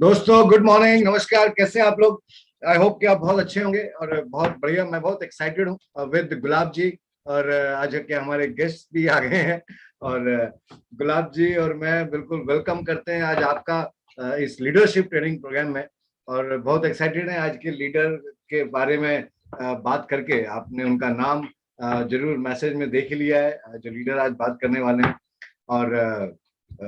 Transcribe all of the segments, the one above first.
दोस्तों good morning, नमस्कार। कैसे हैं आप लोग? आई होप कि आप बहुत अच्छे होंगे और बहुत बढ़िया। मैं बहुत एक्साइटेड हूँ विद गुलाब जी। और आज के हमारे गेस्ट भी आ गए हैं। और गुलाब जी और मैं बिल्कुल वेलकम करते हैं आज आपका इस लीडरशिप ट्रेनिंग प्रोग्राम में। और बहुत एक्साइटेड हैं आज के लीडर के बारे में बात करके। आपने उनका नाम जरूर मैसेज में देख ही लिया है, जो लीडर आज बात करने वाले हैं। और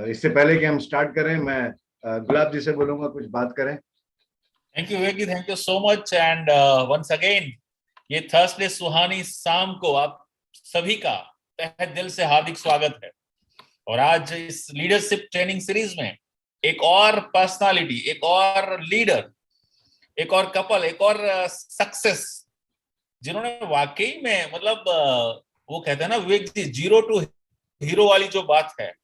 इससे पहले कि हम स्टार्ट करें, मैं गुलाब जी से बोलूंगा कुछ बात करें। Thank you Vivek ji, thank you so much. And once again ये थर्सडे सुहानी शाम को आप सभी का तहे दिल से हार्दिक स्वागत है। और आज इस लीडरशिप ट्रेनिंग सीरीज में एक और पर्सनालिटी, एक और लीडर, एक और कपल, एक और सक्सेस, जिन्होंने वाकई में मतलब वो कहते हैं ना विवेक जी, जीरो टू हीरो वाली जो बात है,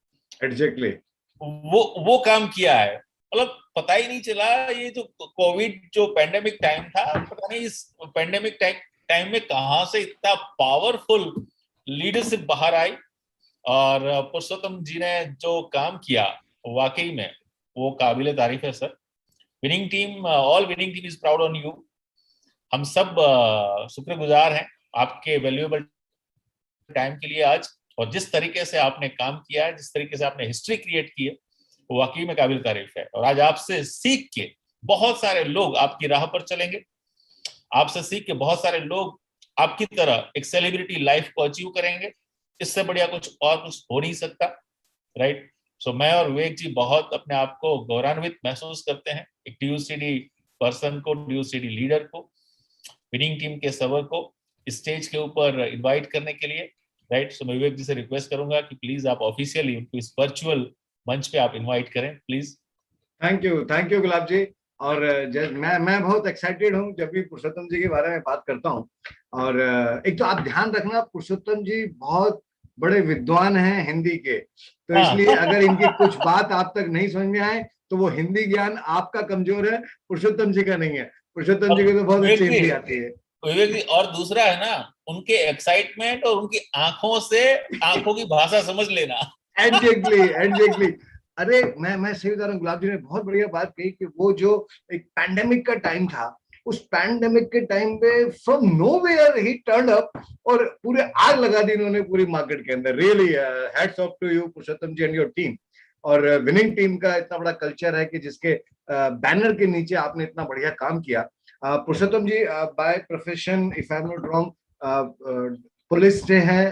एग्जैक्टली वो काम किया है। मतलब पता ही नहीं चला, ये जो कोविड जो पेंडेमिक टाइम था, पता नहीं इस पेंडेमिक टाइम में कहां से इतना पावरफुल लीडरशिप बाहर आई। और पुरुषोत्तम जी ने जो काम किया वाकई में वो काबिले तारीफ है sir. Winning team, all winning team is proud on you. हम सब शुक्रगुजार हैं आपके वैल्यूएबल टाइम के लिए आज। और जिस तरीके से आपने काम किया है, जिस तरीके से आपने हिस्ट्री क्रिएट की है, वो वाकई में काबिल तारीफ है। और आज आपसे सीख के बहुत सारे लोग आपकी राह पर चलेंगे। आपसे सीख के बहुत सारे लोग आपकी तरह एक सेलिब्रिटी लाइफ को अचीव करेंगे। इससे बढ़िया कुछ हो नहीं सकता, राइट? सो मैं और विवेक जी बहुत अपने आप को गौरवान्वित महसूस करते हैं एक ड्यूसीडी पर्सन को, ड्यूसीडी लीडर को, विनिंग टीम के सर्वर को स्टेज के ऊपर इनवाइट करने के लिए, राइट? सो मैं विवेक जी से रिक्वेस्ट करूंगा कि प्लीज आप ऑफिशियली उनको इस वर्चुअल मंच पे आप इनवाइट करें प्लीज। थैंक यू गुलाब जी। और मैं बहुत एक्साइटेड हूँ जब भी पुरुषोत्तम जी के बारे में बात करता हूँ। और एक तो आप ध्यान रखना, पुरुषोत्तम जी बहुत बड़े विद्वान हैं हिंदी के। तो हाँ। इसलिए अगर इनकी कुछ बात आप तक नहीं समझ में आए तो वो हिंदी ज्ञान आपका कमजोर है, पुरुषोत्तम जी का नहीं है। पुरुषोत्तम जी को तो बहुत अच्छी हिंदी आती है। विवेक जी, और दूसरा है ना, उनके एक्साइटमेंट और उनकी आंखों से आंखों की भाषा समझ लेना। एग्जैक्टली। अरे मैं सही बता रहा हूँ, गुलाब जी ने बहुत बढ़िया बात कही कि वो जो एक पैंडेमिक का टाइम था, उस पैंडेमिक के टाइम पे from nowhere he turn up और पूरे आग लगा दी इन्होंने पूरी मार्केट के अंदर। Really hats off to you Purushottam ji and your team. और विनिंग टीम का इतना बड़ा कल्चर है कि जिसके बैनर के नीचे आपने इतना बढ़िया काम किया। Purushottam ji by profession, if I am not wrong, police से हैं,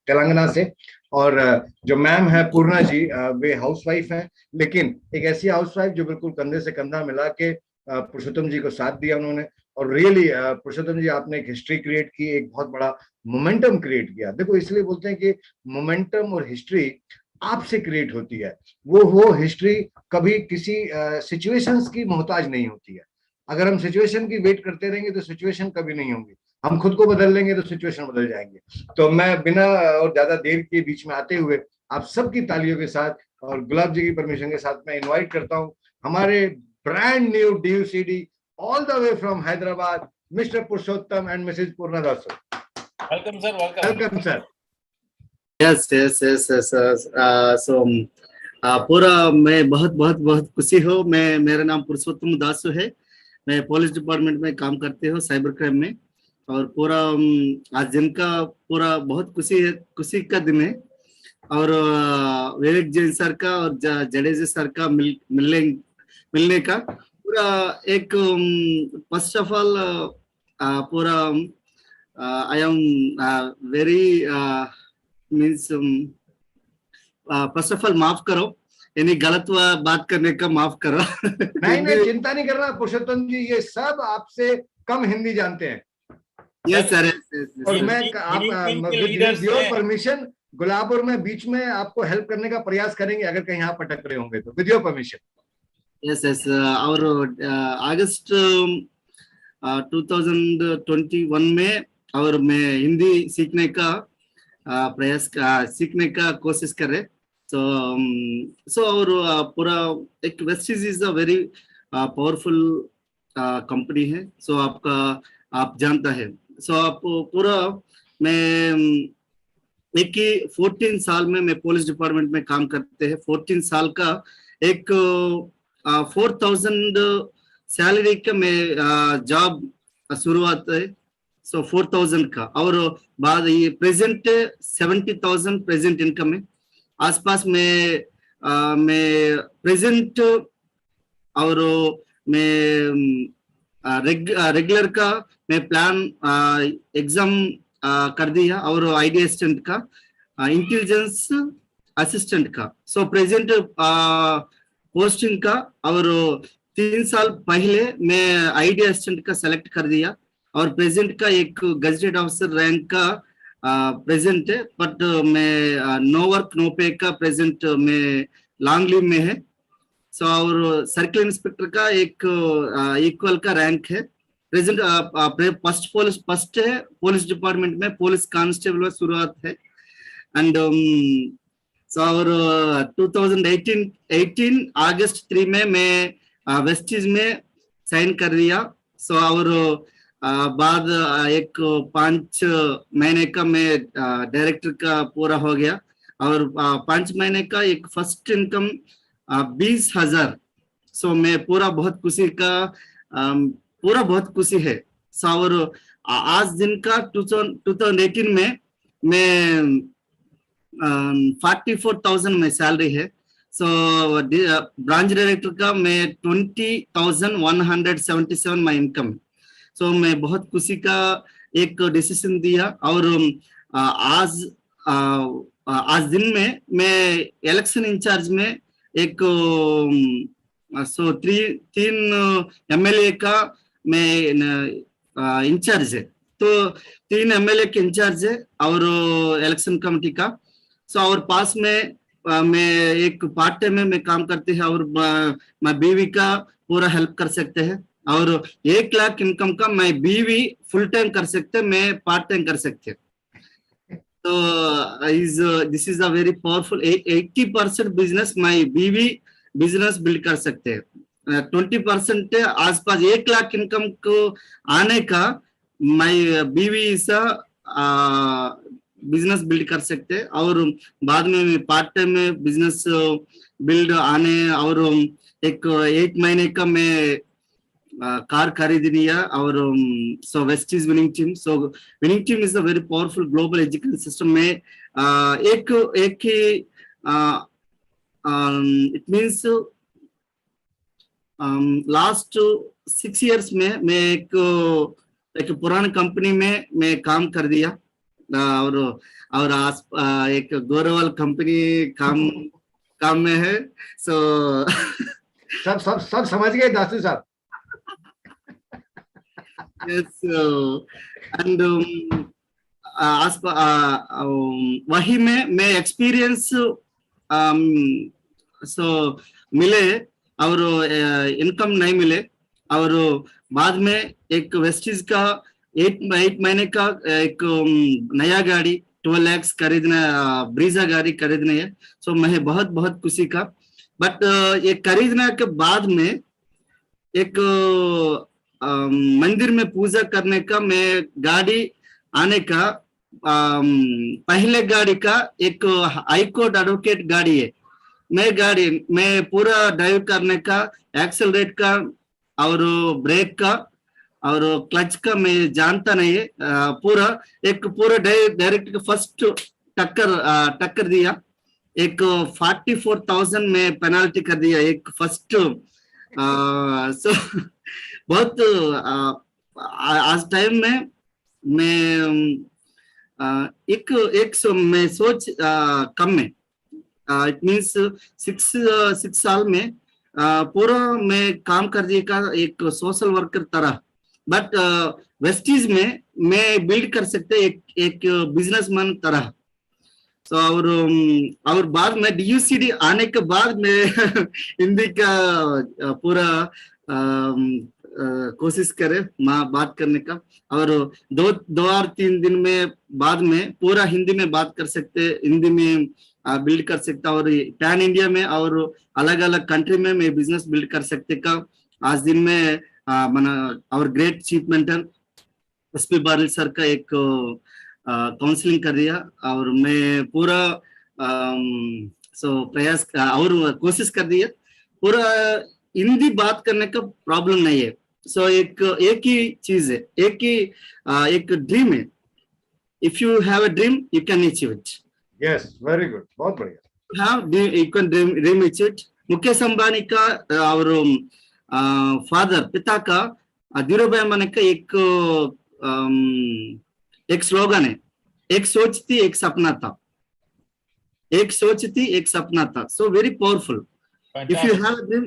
तेलंगाना से। और जो मैम है पूर्णा जी, वे हाउसवाइफ हैं, लेकिन एक ऐसी हाउसवाइफ जो बिल्कुल कंधे से कंधा मिला के पुरुषोत्तम जी को साथ दिया उन्होंने। और रियली पुरुषोत्तम जी, आपने एक हिस्ट्री क्रिएट की, एक बहुत बड़ा मोमेंटम क्रिएट किया। देखो, इसलिए बोलते हैं कि मोमेंटम और हिस्ट्री आपसे क्रिएट होती है। वो हिस्ट्री कभी किसी सिचुएशंस की मोहताज नहीं होती है। अगर हम सिचुएशन की वेट करते रहेंगे तो सिचुएशन कभी नहीं होंगी। हम खुद को बदल लेंगे तो सिचुएशन बदल जाएंगे। तो मैं बिना और ज्यादा देर के बीच में आते हुए आप सबकी तालियों के साथ और गुलाब जी की परमिशन के साथ मैं इनवाइट करता हूं हमारे brand new DUCD all the way from Hyderabad, Mr Purushottam and Mrs Purna Das. Welcome sir, welcome. Welcome sir. Yes so पूरा मैं बहुत बहुत बहुत खुशी हो। मेरा नाम पुरुषोत्तम दासु है। मैं पुलिस डिपार्टमेंट में काम करते हो, साइबर क्राइम में। और पूरा आज दिन का पूरा बहुत खुशी का दिन है। और विवेक जैन सर का और जडेजा सर का मिलने का पूरा एक फर्स्ट ऑफ ऑल पूरा I am very means first of all माफ करो, यानी गलत बात करने का माफ करो। नहीं, चिंता नहीं करना पुरुषोत्तम जी, ये सब आपसे कम हिंदी जानते हैं। Yes sir. और मैं विद योर परमिशन गुलाब और मैं बीच में आपको हेल्प करने का प्रयास करेंगे अगर कहीं आप अटक रहे होंगे तो, विद योर परमिशन। यस और अगस्त 2021 में और मैं हिंदी सीखने का कोशिश कर रहे। सो और पूरा एक Vestige is a very powerful company है। सो आप जानता है। सो आप पूरा मैं एक ही 14 साल में मैं पुलिस डिपार्टमेंट में काम करते हैं। 14 साल का एक 4,000 सैलरी का मैं जॉब शुरुआत है, सो 4,000 का, और बाद ये प्रेजेंट 70,000 प्रेजेंट इनकम है आसपास में। मैं प्रेजेंट और मैं रेगुलर का मैं प्लान एग्जाम कर दिया, और आईडी असिस्टेंट का, इंटेलिजेंस असिस्टेंट का, सो प्रेजेंट पोस्टिंग का। और 3 साल पहले मैं आईडी असिस्टेंट का सेलेक्ट कर दिया, और प्रेजेंट का एक गजेटेड ऑफिसर रैंक का प्रेजेंट है, बट मैं नो वर्क नो पे का प्रेजेंट में लॉन्ग लीव में है। सो और सर्किल इंस्पेक्टर का एक इक्वल का रैंक है प्रेजेंट। फर्स्ट है पुलिस डिपार्टमेंट में, पुलिस कांस्टेबल में शुरुआत है। एंड सो और 2018 अगस्त 3 में मैं वेस्टीज में साइन कर दिया। सो और बाद एक 5 महीने का मैं डायरेक्टर का पूरा हो गया, और 5 महीने का एक फर्स्ट इनकम 20,000। सो मैं पूरा बहुत खुशी का, पूरा बहुत खुशी है। सो और आज दिन का 2018 में मैं 44,000 में सैलरी है। सो ब्रांच डायरेक्टर का मैं 20,177 में इनकम। सो मैं बहुत खुशी का एक डिसीजन दिया, और आज दिन में मैं इलेक्शन इंचार्ज में एक सो 3 एमएलए का मैं इंचार्ज है, तो 3 एमएलए के इंचार्ज है और इलेक्शन कमेटी का। सो और पास में मैं एक पार्ट टाइम में मैं काम करते हैं, और मैं बीवी का पूरा हेल्प कर सकते हैं, और 1 लाख इनकम का मैं बीवी फुल टाइम कर सकते, मैं पार्ट टाइम कर सकते। तो this is a very powerful 80% business माई बीवी बिजनेस बिल्ड कर सकते हैं। 20% आसपास 1 लाख इनकम को आने का माई बीवी सा बिजनेस बिल्ड कर सकते हैं, और बाद में पार्ट टाइम में बिजनेस बिल्ड आने, और एक 8 महीने का मैं कार खरीद लिया। और so Vestige winning team, so winning team is a very powerful global education system में एक ही इट मीन्स लास्ट 6 इयर्स में मैं एक पुरानी कंपनी में मैं काम कर दिया, और एक गौरवल कंपनी काम में है। सो सब समझ गए दासू साहब। yes, and वही में मैं एक्सपीरियंस सो मिले, और इनकम नहीं मिले, और बाद में एक वेस्टीज का 8 महीने का एक नया गाड़ी 12 लाख खरीदना, ब्रीजा गाड़ी खरीदना है। सो मैं बहुत खुशी का, बट ये खरीदने के बाद में एक मंदिर में पूजा करने का मैं गाड़ी आने का पहले गाड़ी का एक हाई कोर्ट एडवोकेट गाड़ी है, मैं पूरा ड्राइव करने का, एक्सेलरेट का और ब्रेक का और क्लच का मैं जानता नहीं है, पूरा डायरेक्ट फर्स्ट टक्कर दिया, एक 44,000 में पेनाल्टी कर दिया एक फर्स्ट। सो बहुत आज टाइम में मैं एक मैं सोच कम में इट मीन्स 6 साल में पूरा मैं काम कर दिए का एक सोशल वर्कर तरह, बट वेस्टीज में मैं बिल्ड कर सकते एक बिजनेसमैन तरह। सो और बाद में DUCD आने के बाद में हिंदी का पूरा कोशिश करे बात करने का, और 2 और 3 दिन में बाद में पूरा हिंदी में बात कर सकते, हिंदी में बिल्ड कर सकता, और पैन इंडिया में और अलग अलग कंट्री में मैं बिजनेस बिल्ड कर सकते का। आज दिन में मना और great chief mentor SP Baril sir का एक काउंसलिंग कर दिया, और मैं पूरा प्रयास और कोशिश कर दिया, पूरा हिंदी बात करने का प्रॉब्लम नहीं है। सो एक ही चीज है, एक ड्रीम है। If you have a dream you can achieve it. Yes, very good, बहुत बढ़िया। हाँ, you can dream achieve it. Mukesh Ambani का और फादर पिता का धीरूभाई अंबानी का एक स्लोगन है, एक सोच थी एक सपना था, एक सोच थी एक सपना था। So very powerful. If you have dream,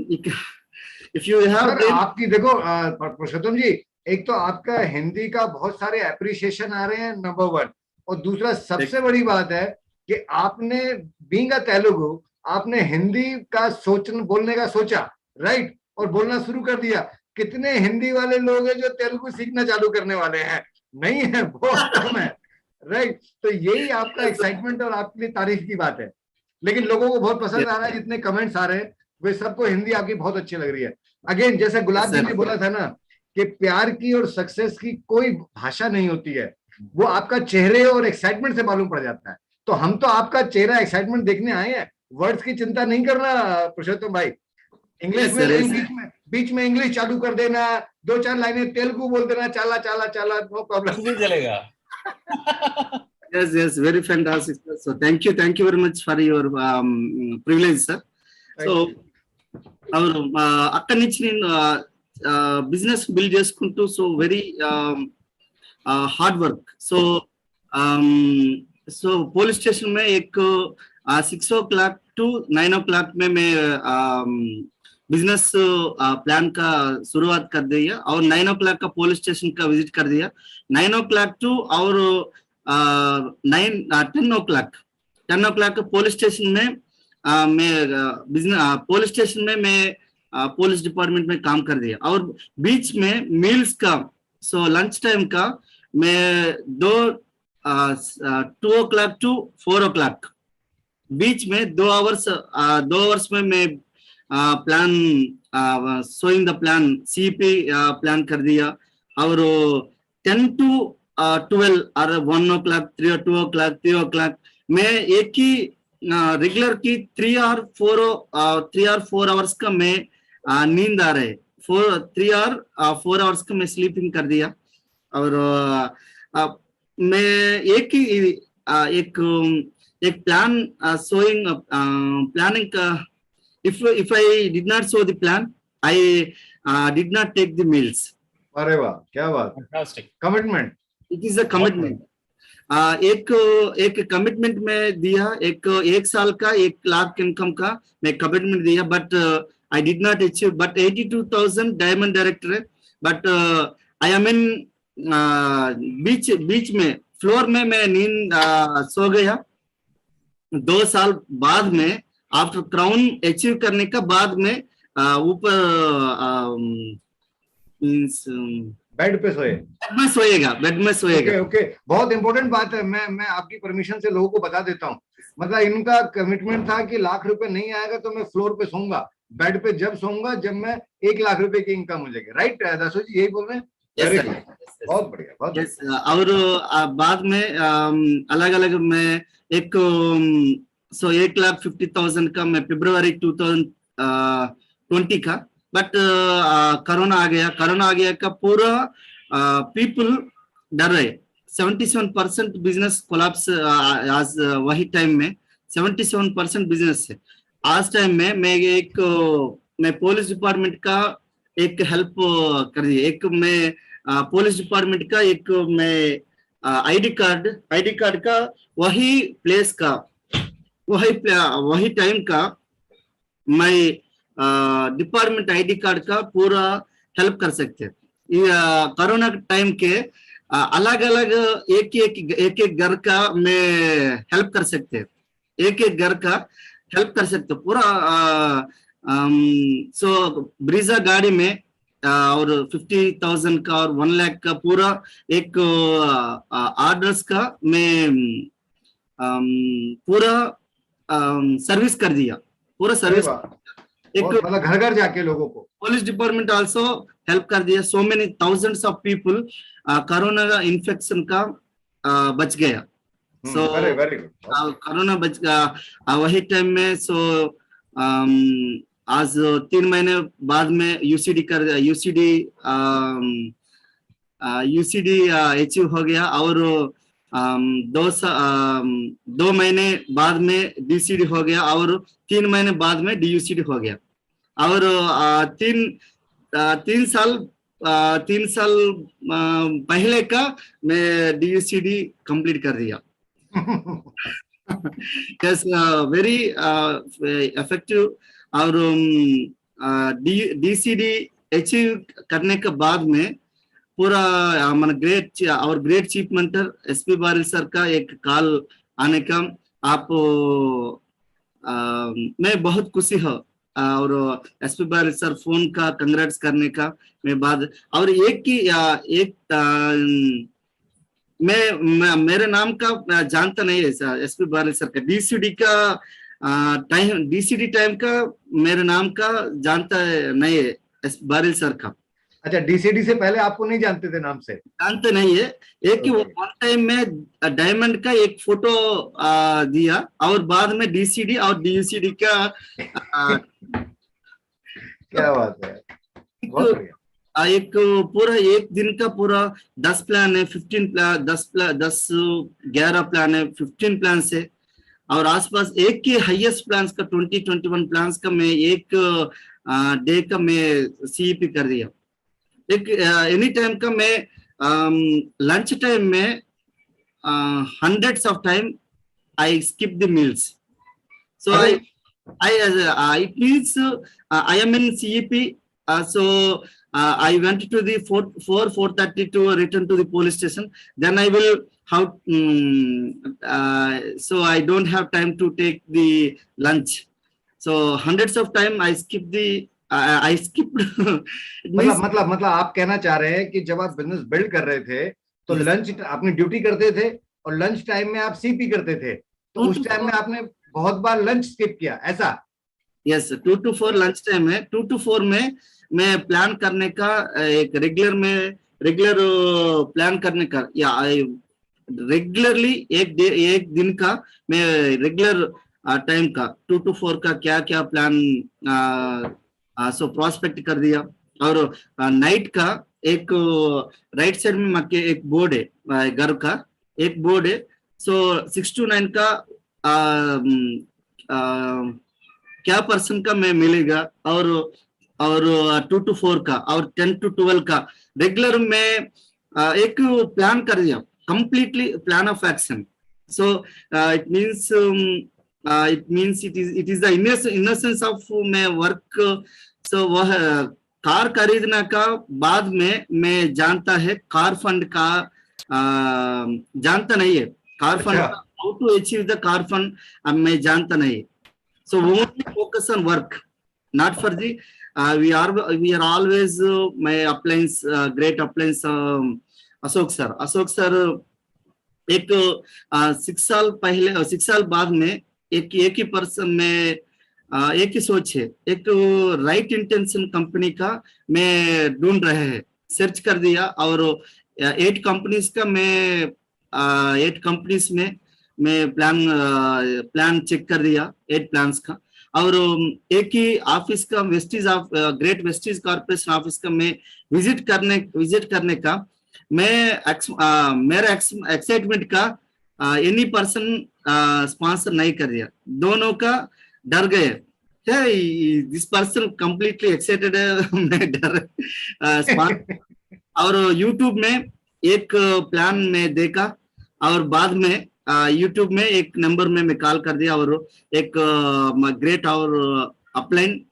if you have dream. आपकी देखो पुरुषोत्तम जी, एक तो आपका हिंदी का बहुत सारे अप्रिसिएशन आ रहे हैं, नंबर 1, और दूसरा सबसे बड़ी बात है कि आपने बीइंग अ तेलुगु, आपने हिंदी का बोलने का सोचा, राइट, और बोलना शुरू कर दिया। कितने हिंदी वाले लोग हैं जो तेलुगु सीखना चालू करने वाले हैं? नहीं है, बहुत कम है, राइट। तो यही आपका एक्साइटमेंट और आपके लिए तारीफ की बात है। लेकिन लोगों को बहुत पसंद आ रहा है, जितने कमेंट्स आ रहे हैं वे सबको हिंदी आपकी बहुत अच्छी लग रही है। अगेन, जैसे गुलाब जी ने बोला था ना कि प्यार की और सक्सेस की कोई भाषा नहीं होती है, वो आपका चेहरे और एक्साइटमेंट से मालूम पड़ जाता है। तो हम तो आपका चेहरा एक्साइटमेंट देखने आए हैं, वर्ड्स की चिंता नहीं करना पुरुषोत्तम भाई। इंग्लिश में बीच में इंग्लिश चालू कर देना, 2-4 लाइनें तेलुगु बोल देना, चाला चाला चाला, नो प्रॉब्लम, भी चलेगा। yes, very fantastic, sir. So thank you very much for your privilege, sir. So our అక్కడి నుంచి నేను బిజినెస్ బిల్డ్ చేసుకుంటూ, సో వెరీ हार्ड वर्क। सो पुलिस स्टेशन में एक 6 o'clock to 9 o'clock में मैं बिजनेस प्लान का शुरुआत कर दिया और 9 o'clock का पुलिस स्टेशन का विजिट कर दिया। 9 o'clock टू और 10 o'clock पुलिस स्टेशन में मैं पुलिस स्टेशन में मैं पुलिस डिपार्टमेंट में काम कर दिया। और बीच में मील्स का, सो लंच टाइम का मैं 2 o'clock to 4 o'clock बीच में 2 hours में मैं plan sowing the plan CP plan कर दिया। और 10 to 12 और 1 o'clock 3 or 2 o'clock 3 o'clock मैं एक ही रेगुलर की 3 or 4 hours का मैं नींद आ रहे 3 or 4 hours का मैं स्लीपिंग कर दिया। और मैं एक प्लान सोइंग प्लानिंग का, if I did not sow the plan, I did not take the meals. अरे वाह, क्या बात, fantastic commitment. It is a commitment. एक कमिटमेंट में दिया, एक साल का 1 लाख इनकम का मैं कमिटमेंट दिया, but I did not achieve. But 82,000 diamond director है, बट आई एम इन बीच में फ्लोर में मैं नींद सो गया। 2 साल बाद में आफ्टर क्राउन अचीव करने का बाद में ऊपर बेड पे सोए, बेड में सोएगा। ओके, बहुत इंपॉर्टेंट बात है। मैं आपकी परमिशन से लोगों को बता देता हूँ। मतलब इनका कमिटमेंट था कि लाख रुपए नहीं आएगा तो मैं फ्लोर पे सोऊंगा, बेड पे जब सोऊंगा जब मैं 1 लाख रुपए की इनकम हो जाएगी। राइट दासू जी, यही बोल रहे हैं? बहुत बढ़िया, बहुत बढ़िया। और बाद में अलग अलग मैं 1,50,000 का मैं February 2020 का, बट कोरोना आ गया का पूरा पीपल डर रहे। 77% बिजनेस कोलैप्स आज वही टाइम में 77% बिजनेस है। आज टाइम में मैं पुलिस डिपार्टमेंट का एक हेल्प कर दिया। मैं पुलिस डिपार्टमेंट का मैं आईडी कार्ड का वही प्लेस का वही टाइम का मैं डिपार्टमेंट आईडी कार्ड का पूरा हेल्प कर सकते हैं। कोरोना टाइम के अलग अलग एक घर का मैं हेल्प कर सकते हैं, एक घर का हेल्प कर सकते पूरा। सो ब्रीजा गाड़ी में और 50,000 का और 1 लाख का पूरा एक ऑर्डर्स का मैं पूरा सर्विस कर दिया, पूरा सर्विस मतलब घर घर जाके लोगों को। पुलिस डिपार्टमेंट आल्सो हेल्प कर दिया। So many thousands of people corona infection का बच गया। सो कोरोना बच गया वही टाइम में। सो आज 3 महीने बाद में यूसीडी अचीव हो गया, और 2 महीने बाद में डीसीडी हो गया, और 3 महीने बाद में डीयूसीडी हो गया, और 3 साल पहले का मैं डीयूसीडी कंप्लीट कर दिया। Yes, very effective, और डीसीडी अचीव करने के बाद में पूरा मन great chief mentor SP Baril sir का एक कॉल आने का, आप मैं बहुत खुशी हूँ, और एसपी बारिल सर फोन का कंग्रेट्स करने का मैं बाद, और मैं मेरे नाम का जानता नहीं है एसपी बारिल सर का, डीसीडी टाइम का मेरे नाम का जानता नहीं है एसपी बारिल सर का। अच्छा, डीसीडी से पहले आपको नहीं जानते थे, नाम से जानते नहीं है। एक वो वन टाइम में डायमंड का एक फोटो दिया, और बाद में डीसीडी और डीयूसीडी का क्या बात है, बहुत बढ़िया। एक पूरा एक दिन का पूरा 10 प्लान है, 15 प्लान 10 11 प्लान है, 15 प्लान से, और आसपास एक के हाईएस्ट प्लान्स का 21 प्लान्स का मैं एक डे का मैं सीईपी कर दिया। एक एनी टाइम का मैं लंच टाइम में hundreds of time I skip the meals. So it means I am in CEP. So I went to the 4:30 to return to the police station. Then I will so I don't have time to take the lunch. So hundreds of time I skip the I skipped. मतलब आप कहना चाह रहे हैं कि जब आप business build कर रहे थे तो लंच अपनी ड्यूटी करते थे और लंच टाइम में आप सीपी करते थे, तो उस टाइम में आपने बहुत बार लंच स्किप किया, ऐसा? यस, 2 to 4 लंच टाइम है। 2 to 4 में मैं प्लान करने का एक रेगुलर प्लान करने का, या रेगुलरली एक दिन का मैं रेगुलर टाइम का 2 to 4 का क्या क्या प्लान सो प्रोस्पेक्ट कर दिया। और नाइट का एक राइट साइड में मक्के एक बोर्ड है, घर का एक बोर्ड है। सो 6 to 9 का क्या पर्सन का मैं मिलेगा, और 2 to 4 का और 10 to 12 का रेगुलर में एक प्लान कर दिया, completely plan of action. So it means it is the innocence of मैं वर्क। सो वह कार खरीदने का बाद में मैं जानता है कार फंड का जानता नहीं है, car fund how to achieve the car fund मैं जानता नहीं। So only focus on work, not for the we are always my appliance great appliance Ashok sir एक 6 साल पहले 6 साल बाद में एक ही पर्सन में एक ही सोच है, एक राइट इंटेंशन कंपनी का मैं ढूंढ रहे हैं, सर्च कर दिया और 8 कंपनीज का मैं 8 कंपनीज में मैं प्लान चेक कर दिया, 8 प्लान्स का। और एक ही ऑफिस का ग्रेट वेस्टीज कॉर्पोरेशन ऑफिस का मैं विजिट करने का मेरा एक्साइटमेंट का एनी पर्सन स्पॉन्सर नहीं कर दिया, दोनों का डर गए, दिस पर्सन कंप्लीटली एक्साइटेड है, मैं डर और यूट्यूब में एक प्लान में देखा और बाद में यूट्यूब में एक नंबर में मैं कॉल कर दिया और एक ग्रेट और upline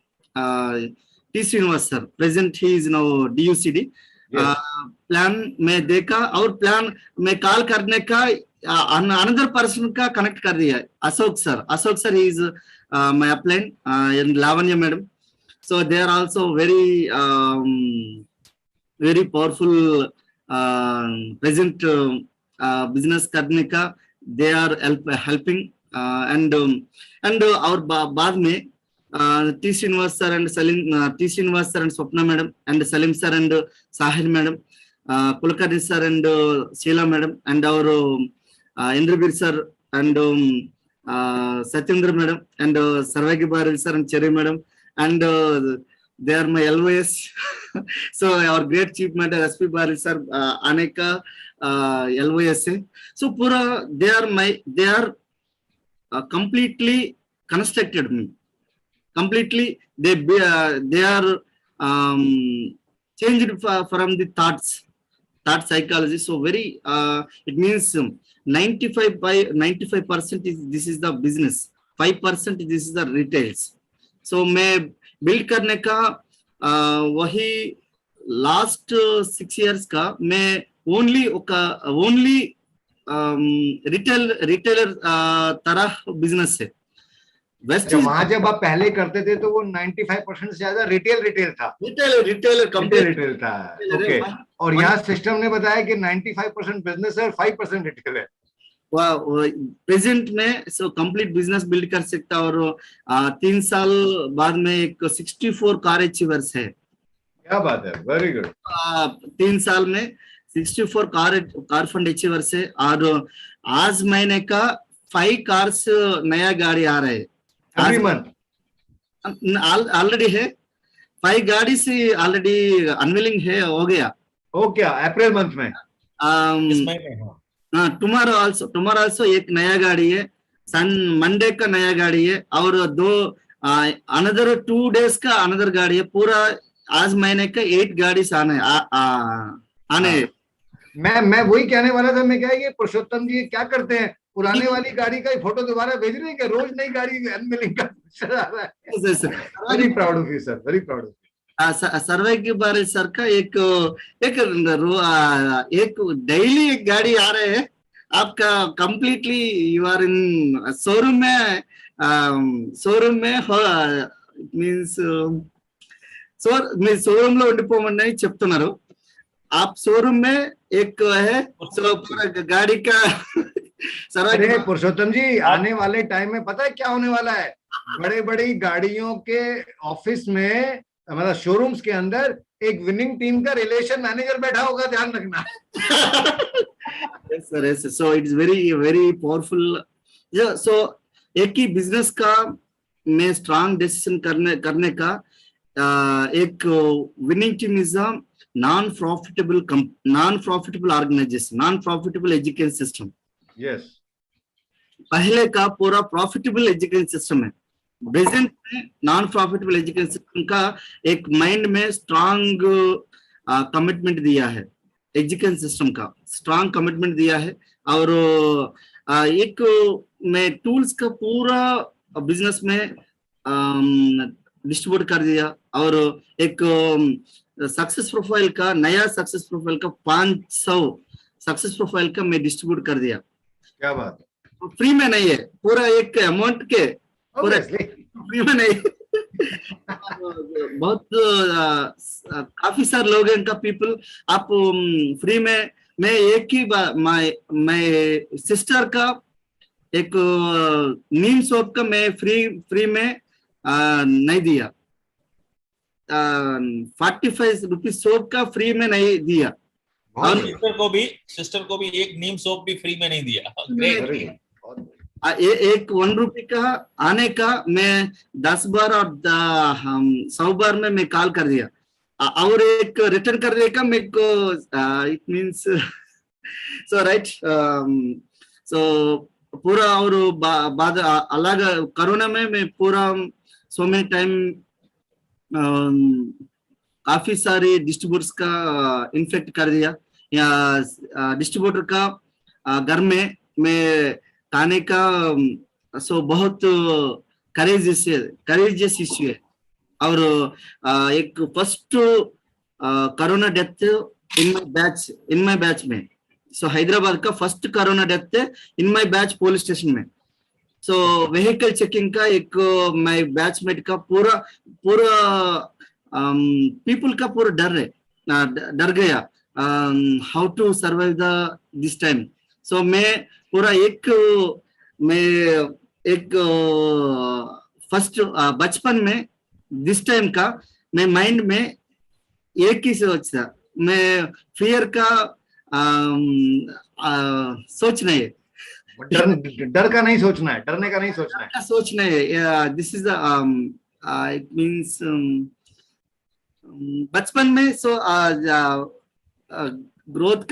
T Srinivas sir, present he is now DUCD, plan में देखा और प्लान में कॉल करने का अनदर पर्सन का कनेक्ट कर दिया, Ashok sir he is my upline and Lavanya madam. So they are also very powerful present business करने का, they are helping and और बाद में T Srinivas sir and Salim, T Srinivas sir and Swapna madam and Salim sir and Sahil madam, Kulkarni sir and Sheela madam and और Inderbir sir and Satyendra madam and Sarvagi Baril sir and Cherry madam and they are my LOS. So our great chief mentor SP Baril sir aneka LOS hai. So pura they are completely constructed me completely. They are changed from the thought psychology. So very it means 95% is this is the business, 5% this is the retails. So मैं build करने का वही last 6 years का मैं only retailer तरह business है. वहां जब आप पहले करते थे तो वो 95% से ज्यादा रिटेल था, रिटेलर था. ओके. और यहाँ सिस्टम ने बताया कि 95% बिजनेस है और 5% रिटेल है. प्रेजेंट में सो कंप्लीट बिजनेस बिल्ड कर सकता. और 3 साल बाद में एक 64 कार अचीवर्स है. क्या बात है, वेरी गुड. 3 साल में 64 कार फंड अचीवर्स है. और आज महीने का 5 कार्स नया गाड़ी आ रहा है एवरी मंथ. ऑलरेडी है 5 गाड़ी से ऑलरेडी अनवीलिंग है, हो गया. ओके, अप्रैल मंथ में. टुमारो आल्सो एक नया गाड़ी है. मंडे का नया गाड़ी है. और अनदर 2 डेज का अनदर गाड़ी है. पूरा आज महीने का 8 गाड़ी आने. मैं वही कहने वाला था. मैं क्या है, पुरुषोत्तम जी क्या करते हैं, पुराने वाली गाड़ी का फोटो दोबारा भेज रहे हैं कि रोज नई गाड़ी अनविलिंग का पिक्चर आ रहा है. Very proud of you sir, very proud of you. सर्वे बारिल सर का एक डेली एक गाड़ी आ रहे हैं आपका. Completely you are in showroom में मीन्स शोरूम లో ఉండిపోమని చెప్తున్నారు. आप शोरूम में एक है. so पूरा गाड़ी का अरे पुरुषोत्तम जी, आने वाले टाइम में पता है क्या होने वाला है? बड़े बड़ी गाड़ियों के ऑफिस में, मतलब शोरूम्स के अंदर एक विनिंग टीम का रिलेशन मैनेजर बैठा होगा, ध्यान रखना. yes sir, yes sir. So it is very powerful. yeah, so एक ही बिजनेस का में स्ट्रांग डिसीजन करने का एक winning team is a non profitable organisation, non profitable education system. Yes. पहले का पूरा प्रॉफिटेबल एजुकेशन सिस्टम है. प्रेजेंट में नॉन प्रॉफिटेबल एजुकेशन सिस्टम का एक माइंड में स्ट्रांग कमिटमेंट दिया है. एजुकेशन सिस्टम का स्ट्रांग कमिटमेंट दिया है. और एक में टूल्स का पूरा बिजनेस में डिस्ट्रीब्यूट कर दिया. और एक सक्सेस प्रोफाइल का, नया सक्सेस प्रोफाइल का 500 सक्सेस प्रोफाइल का मैं डिस्ट्रीब्यूट कर दिया. क्या बात है. फ्री में नहीं है, पूरा एक अमाउंट के पूरा फ्री में नहीं. बहुत काफी सारे लोग हैं का पीपल. आप फ्री में, मैं एक ही मैं सिस्टर का एक नीम सोप का मैं फ्री में नहीं दिया. 45 रुपीज सोप का फ्री में नहीं दिया. और सिस्टर को भी एक नीम सोप भी फ्री में नहीं दिया. ग्रेट. एक 1 रुपये का आने का मैं 10 बार और 100 बार में मैं कॉल कर दिया. और एक रिटर्न करने का मेरे को इट मीन्स सो राइट. सो पूरा और बाद अलग कोरोना में मैं पूरा सो मेनी टाइम काफी सारे डिस्ट्रीब्यूटर्स का इन्फेक्ट कर दिया. या डिस्ट्रीब्यूटर का घर में मैं खाने का सो बहुत करेजियस इश्यू है. और एक first corona death in my batch में. सो हैदराबाद का first corona death in my batch police station में. सो व्हीकल चेकिंग का एक माय बैचमेट का पूरा पीपल का पूरा डर गया. How to survive this time. So मैं पूरा एक फर्स्ट बचपन में दिस टाइम का मैं माइंड में एक ही सोच था. मैं फियर का सोच नहीं है. डर का नहीं सोचना है, डरने का नहीं सोचना है. सोचना है. दिस इज इट मीन्स बचपन में सो గ్రోత్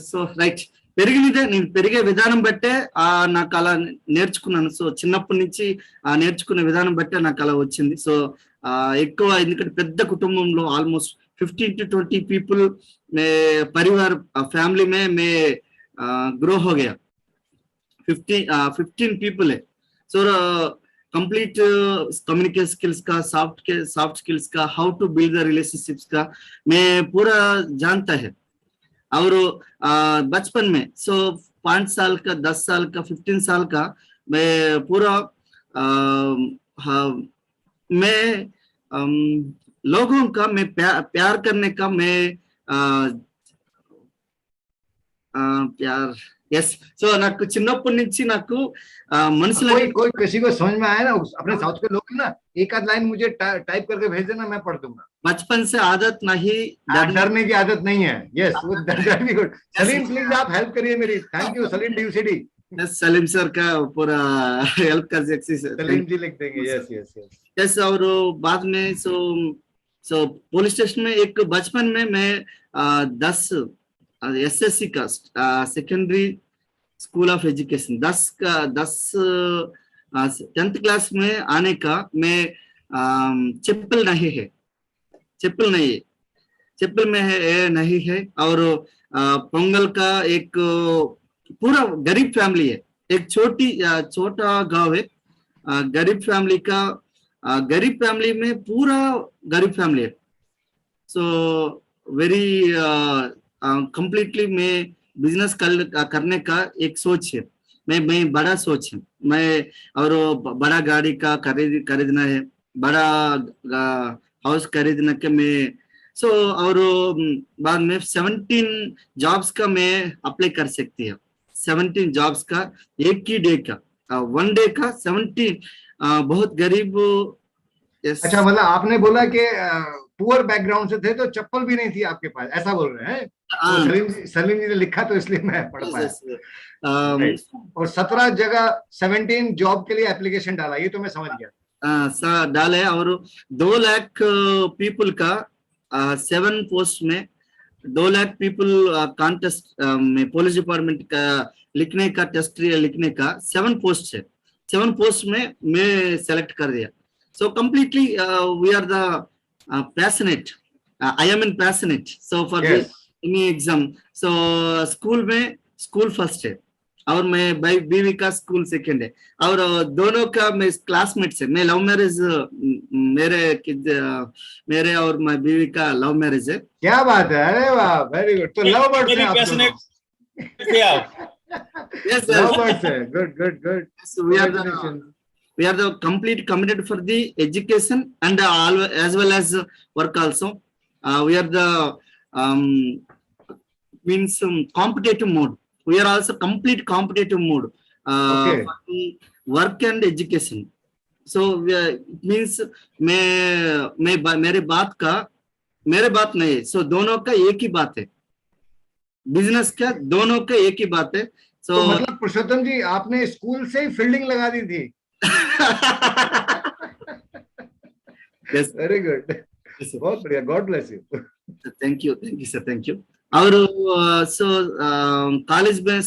సో రైట్ నేను పెరిగే విధానం బట్టే నాకు అలా నేర్చుకున్నాను. సో చిన్నప్పటి నుంచి నేర్చుకునే విధానం బట్టే నాకు అలా వచ్చింది. సో ఎక్కువ ఎందుకంటే పెద్ద కుటుంబంలో ఆల్మోస్ట్ 15 to 20 पीपल में परिवार फैमिली में मैं ग्रो हो गया. 15 पीपल है. सो कंप्लीट कम्युनिकेशन स्किल्स का, सॉफ्ट स्किल्स का, how to build the relationships का मैं पूरा जानता है. और बचपन में सो 5 साल का, 10 साल का, 15 साल का मैं पूरा मैं लोगों का मैं प्यार करने का मैं प्यार यस. सो నాకు చిన్నప్పటి నుంచి నాకు మనసులో कोई किसी को समझ में आया ना, अपने साउथ के लोग ना, एक आध लाइन मुझे टाइप करके भेज देना, मैं पढ़ दूंगा. बचपन से आदत नहीं, डरने की आदत नहीं है. यस, वो वेरी गुड. सलीम प्लीज आप हेल्प करिए मेरी. Thank you Salim DUCD. Salim sir का पूरा हेल्प कर सकते. सलीम जी लिख देंगे. Yes yes yes yes. और बाद में सो पुलिस स्टेशन में एक बचपन में मैं 10 एसएससी का secondary school of education 10th class में आने का मैं चप्पल नहीं है नहीं है. और पोंगल का एक पूरा गरीब फैमिली है, एक छोटा गांव है. गरीब फैमिली का गरीब फैमिली में पूरा गरीब फैमिली है. सो वेरी कंप्लीटली मैं बिजनेस करने का एक सोच है. मैं बड़ा सोच है मैं. और बड़ा गाड़ी का खरीदना है, बड़ा हाउस खरीदने के मैं. सो और बाद में 17 जॉब्स का मैं अप्लाई कर सकती है. 17 जॉब्स का एक ही डे का, 1 डे का 17. बहुत गरीब. अच्छा, मतलब आपने बोला कि पुअर बैकग्राउंड से थे तो चप्पल भी नहीं थी आपके पास, ऐसा बोल रहे हैं? सलीम जी ने लिखा तो इसलिए मैं पढ़ पाया. और 17 जगह 17 जॉब के लिए एप्लीकेशन डाला, ये तो मैं समझ गया. डाले. और 2 लाख पीपल का 7 पोस्ट में 2 लाख पीपल कॉन्टेस्ट में पुलिस डिपार्टमेंट का लिखने का, टेस्ट लिखने का 7 पोस्ट है. 7 पोस्ट में मैं सेलेक्ट कर दिया. So completely we are the passionate. I am in passionate. So for Yes. any exam. So school में school first है और मैं बीवी का स्कूल सेकेंड है. और दोनों का मैं क्लासमेट्स है. मैं लव मैरिज, मेरे और मैं बीवी का लव मैरिज है. क्या बात है, अरे वाह, वेरी गुड. तो लव बर्ड्स हैं आप दोनों. Yes, लव बर्ड्स है. Good good good. So we are the complete committed for the education and as well as work also. We are the means competitive mode. We are also complete competitive mode Okay. for the work and education. So it means मेरे बात नहीं है. So दोनों का एक ही बात है. Business का दोनों का एक ही बात है. So तो मतलब पुरुषोत्तम जी आपने स्कूल से ही फील्डिंग लगा दी थी. yes, very good. बहुत बढ़िया. God bless you. Thank you sir, thank you. और सो कॉलेज में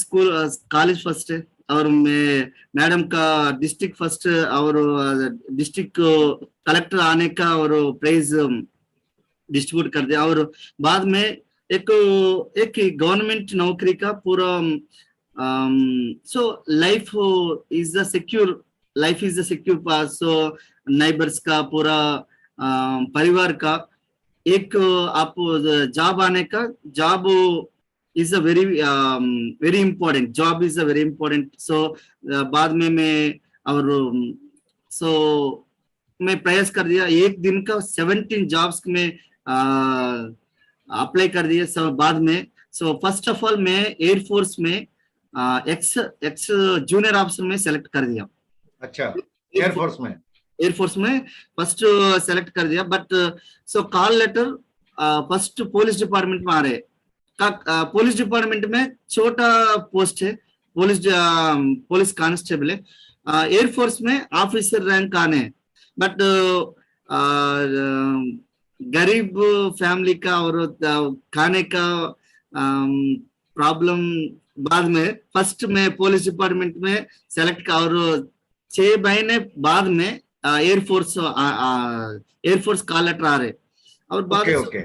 कॉलेज फर्स्ट है. और मैं मैडम का डिस्ट्रिक्ट फर्स्ट और डिस्ट्रिक्ट कलेक्टर आने का और प्राइज डिस्ट्रीब्यूट कर दिया. और बाद में एक गवर्नमेंट नौकरी का पूरा. So life is the secure pass. So neighbours का पूरा परिवार का एक आप जॉब आने का, job is a very important. Job is a very important. So बाद में मैं और सो मैं प्रयास कर दिया. एक दिन का 17 जॉब्स में अप्लाई कर दिया. सो बाद में सो फर्स्ट ऑफ ऑल मैं एयरफोर्स में एक्स जूनियर ऑफिसर में सेलेक्ट कर दिया. अच्छा, एयरफोर्स में फर्स्ट सेलेक्ट कर दिया. But so call letter first police department में आ रहे. पुलिस डिपार्टमेंट में छोटा पोस्ट है, पुलिस कांस्टेबल है. एयरफोर्स में ऑफिसर रैंक आने. बट और गरीब फैमिली का और खाने का प्रॉब्लम बाद में फर्स्ट में पुलिस डिपार्टमेंट में सेलेक्ट का और 6 महीने बाद में एयरफोर्स कॉल लेटर आ रहे और बाद ओके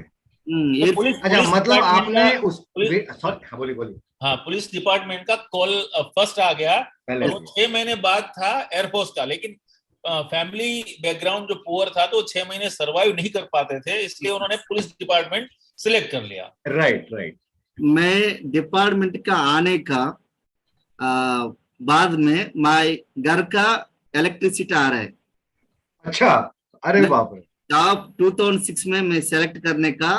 पुलिस अच्छा, मतलब डिपार्टमेंट आपने का उस सॉरी, हाँ बोलिए हाँ, पुलिस डिपार्टमेंट का कॉल फर्स्ट आ गया पहले और वो 6 महीने बाद था एयरफोर्स का, लेकिन फैमिली बैकग्राउंड जो पुअर था तो 6 महीने सरवाइव नहीं कर पाते थे, इसलिए उन्होंने पुलिस डिपार्टमेंट सिलेक्ट कर लिया। राइट। मैं डिपार्टमेंट का आने का बाद में माय घर का इलेक्ट्रिसिटी आ रहा है। अच्छा, अरे बाप रे। जॉब 2006 में मैं सेलेक्ट करने का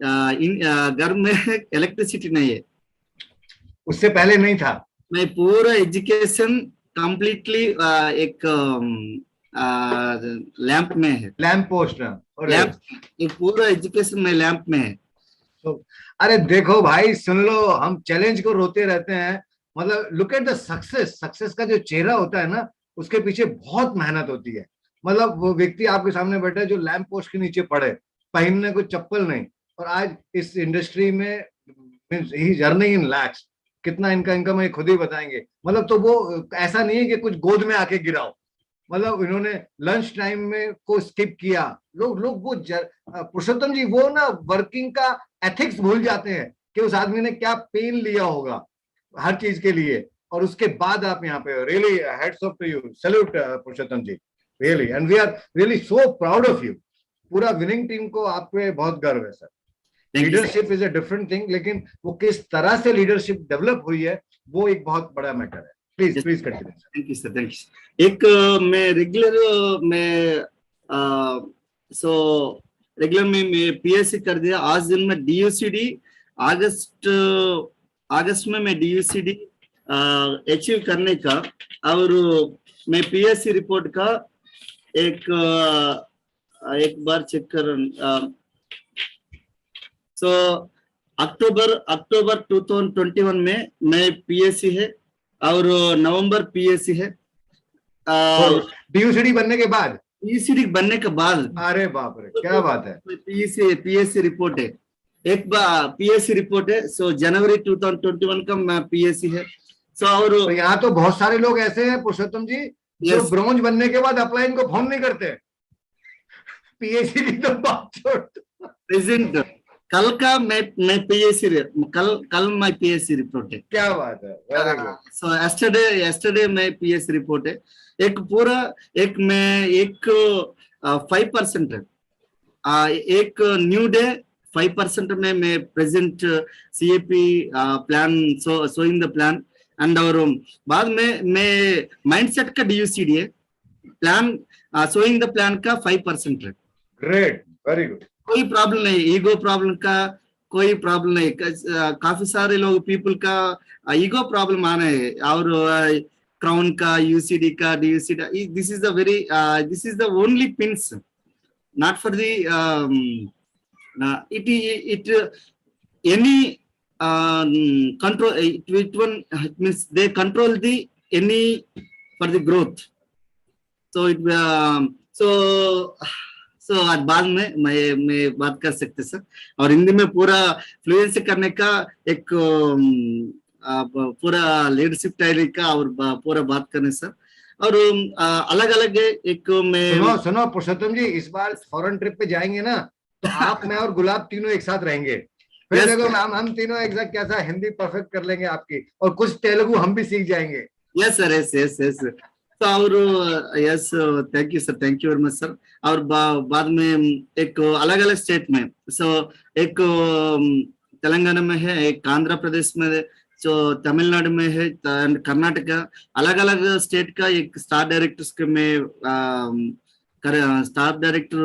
घर में इलेक्ट्रिसिटी नहीं है, उससे पहले नहीं था। मैं पूरा एजुकेशन कंप्लीटली एक लैंप में है, लैंप पोस्ट ना, लैंप पूरा एजुकेशन में लैंप में है। तो अरे देखो भाई, सुन लो, हम चैलेंज को रोते रहते हैं, मतलब लुक एट द सक्सेस का जो चेहरा होता है ना, उसके पीछे बहुत मेहनत होती है। मतलब वो व्यक्ति आपके सामने बैठा है जो लैंप पोस्ट के नीचे पड़े, पहनने को चप्पल नहीं, और आज इस इंडस्ट्री में ही जर्निंग इन लैक्स, कितना इनका इनकम है खुद ही बताएंगे। मतलब तो वो ऐसा नहीं है कि कुछ गोद में आके गिराओ, मतलब इन्होंने लंच टाइम में को स्किप किया। लोग वो पुरुषोत्तम जी वो ना वर्किंग का एथिक्स भूल जाते हैं कि उस आदमी ने क्या पेन लिया होगा हर चीज के लिए, और उसके बाद आप यहाँ पे हो। Really heads off to you, salute Purushottam ji, really, and we are really so proud of you. पूरा विनिंग टीम को आप पे बहुत गर्व है sir. Leadership is a different thing, लेकिन वो किस तरह से लीडरशिप डेवलप हुई है वो एक बहुत बड़ा मैटर है। Please continue. Thank you sir, thank you. एक मैं रेगुलर में रेगुलर में मैं पीएससी कर दिया। आज दिन में डीयूसीडी अगस्त में मैं डीयूसीडी अचीव करने का, और मैं पीएससी रिपोर्ट का एक बार चेक कर। सो अक्टूबर 2021 में मैं पीएससी है और नवंबर पीएससी है। डीयूसीडी बनने के बाद, पीएससी बनने के बाद, अरे बाप रे, क्या बात है। पीएससी रिपोर्ट है, एक बार पीएससी रिपोर्ट है। सो जनवरी 2021 का मैं पीएससी है। सो और तो यहाँ तो बहुत सारे लोग ऐसे हैं पुरुषोत्तम जी जो ब्रॉन्ज बनने के बाद अपलाइन को फोन नहीं करते। पीएससी की तो बात छोड़। प्रेजेंट कल का मैं पीएससी कल मैं पीएससी रिपोर्ट है। क्या बात है, वेरी गुड। सो यस्टरडे मैं पीएससी रिपोर्ट है। एक पूरा एक में एक 5% है, एक न्यू डे 5% में मैं present CAP plan sowing the plan and और बाद में मैं माइंडसेट का डीयूसीडी है, प्लान सोइंग द प्लान का 5% है। Great, very good. कोई प्रॉब्लम नहीं, ईगो प्रॉब्लम का कोई प्रॉब्लम नहीं। काफी सारे लोग पीपल का ईगो प्रॉब्लम आना है, और क्राउन का, यूसीडी का, DUCD, this is the only pins, not for the it any control, it means they control the any for the growth. So it so बाद में मैं बात कर सकते सर, और हिंदी में पूरा फ्लुएंसी करने का एक पूरा लीडरशिप टाइल का और पूरा बात करने सर। और अलग अलग एक में सुनो पुरुषोत्तम जी, इस बार फॉरेन ट्रिप पे जाएंगे ना, तो आप, मैं और गुलाब तीनों एक साथ रहेंगे। फिर देखो हम तीनों एक साथ कैसा हिंदी परफेक्ट कर लेंगे आपकी, और कुछ तेलुगु हम भी सीख जाएंगे। यस सर, यस तो और yes, thank you sir, thank you very much sir. और बाद में एक अलग अलग स्टेट में, सो एक तेलंगाना में है, एक आंध्र प्रदेश में, जो तमिलनाडु में है, कर्नाटका, अलग अलग स्टेट का एक स्टार डायरेक्टर्स के में स्टार डायरेक्टर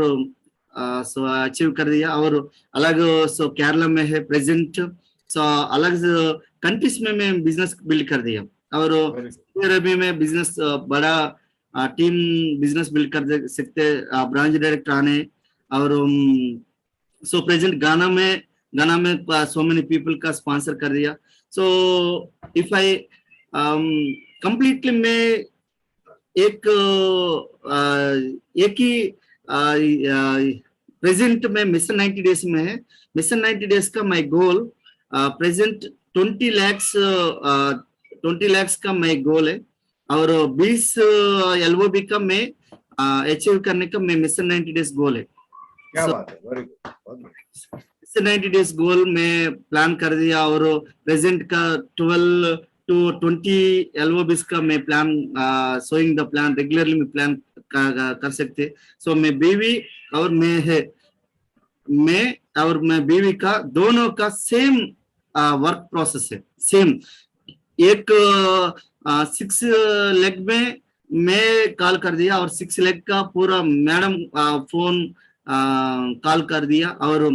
सो अचीव कर दिया। और अलग सो केरला में है प्रेजेंट, सो अलग कंट्रीज में मैं बिजनेस बिल्ड कर दिया। और सऊदी अरबिया में बिजनेस बड़ा टीम बिजनेस बिल्ड कर सकते, ब्रांच डायरेक्टर आने। और सो प्रेजेंट गाना में सो मेनी पीपल का स्पॉन्सर कर दिया। So if I completely में एक ही प्रेजेंट में मिशन 90 डेज में है। मिशन 90 डेज का माई गोल प्रेजेंट 20 lakhs का माई गोल है, और 20 LOB का मैं अचीव करने का मैं मिशन 90 डेज गोल है। क्या बात है, वेरी गुड। मिशन 90 डेज गोल में प्लान कर दिया, और प्रेजेंट का 12 to 20 LOBs का मैं plan sowing the plan regularly में प्लान कर सकते। सो मैं बीवी और मैं बीवी का दोनों का सेम वर्क प्रोसेस है, सेम। एक 6 लेग में मैं कॉल कर दिया, और 6 लेग का पूरा मैडम फोन कॉल कर दिया, और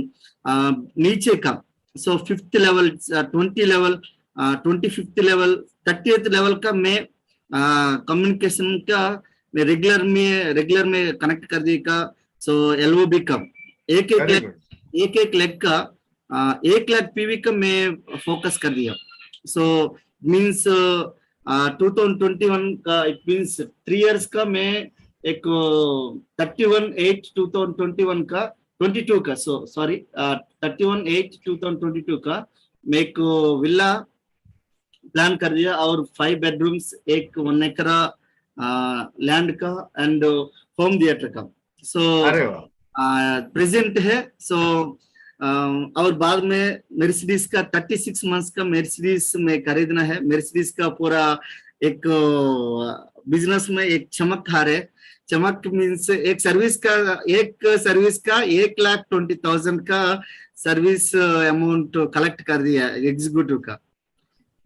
नीचे का 5th level 20 level 25th level 30th level का मैं कम्युनिकेशन का मैं रेगुलर में कनेक्ट कर दिया का। सो LOB का एक लेग का 1 लाख PV का मैं फोकस कर दिया। सो मीन्स 2021 का, इट मीन्स 3 years का मैं एक 31/8/2021 का 22 का 31/8/2022 का मैं एक विला प्लान कर दिया, और 5 bedrooms, एक 1 acre लैंड का एंड होम थिएटर का। सो प्रेजेंट है। सो और बाद में मर्सिडीज का 36 months का मर्सिडीज में खरीदना है। मर्सिडीज का पूरा एक बिजनेस में एक चमक आ रहे। चमक मीन्स एक सर्विस का 1,20,000 का सर्विस अमाउंट कलेक्ट कर दिया एग्जीक्यूटिव का,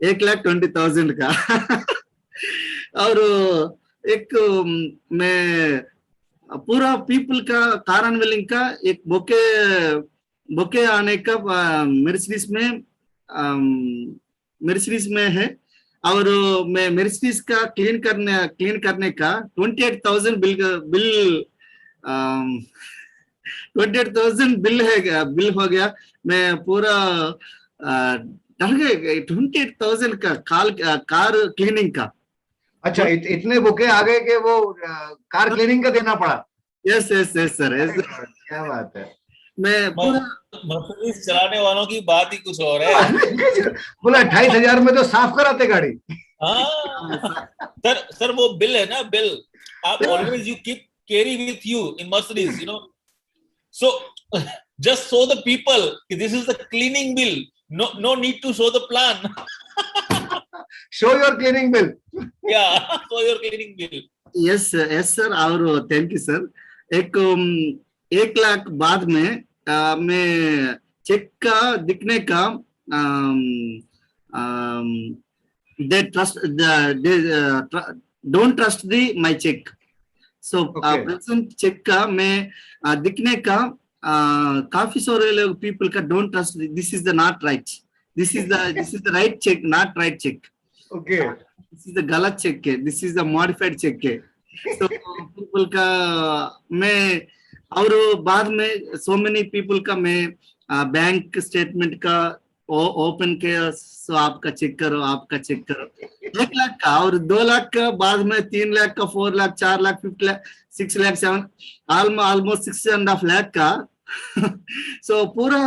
1,20,000 का। और एक मैं पूरा पीपल का कार अनवीलिंग का एक बोके आने का मर्सिडीज में है, और मैं मर्सिडीज का क्लीन करने का 28,000 बिल हो गया। मैं पूरा डर गए 28,000 का कार क्लीनिंग का। अच्छा, इतने बुके आ गए कि वो कार क्लीनिंग का देना पड़ा। Yes sir. क्या बात है। मैं पूरा मर्सिडीज चलाने वालों की बात ही कुछ और है। बोला 28,000 में तो साफ कराते गाड़ी। हाँ सर वो बिल है ना, बिल आप always you keep carry with you in Mercedes, so just show the people this is the cleaning bill, no need to show the plan. show your cleaning bill. Yeah, show your cleaning bill. yes sir। और thank you sir. 1 lakh बाद में मैं check का दिखने का they don't trust my check। so present check का मैं दिखने का काफी सारे लोग पीपल का don't trust, this is the not right, this is the right check, not right check, okay, this is the गलत चेक है, this is the modified check है। तो पीपल का मैं, और बाद में सो मेनी पीपल का मैं बैंक स्टेटमेंट का ओपन किया, सो आपका चेक करो, आपका चेक करो। 1 लाख का और 2 लाख का, बाद में 3 लाख का, 4 लाख, 4 लाख, 5 लाख, 6 लाख, 7 ऑलमोस्ट 6.5 लाख का। सो पूरा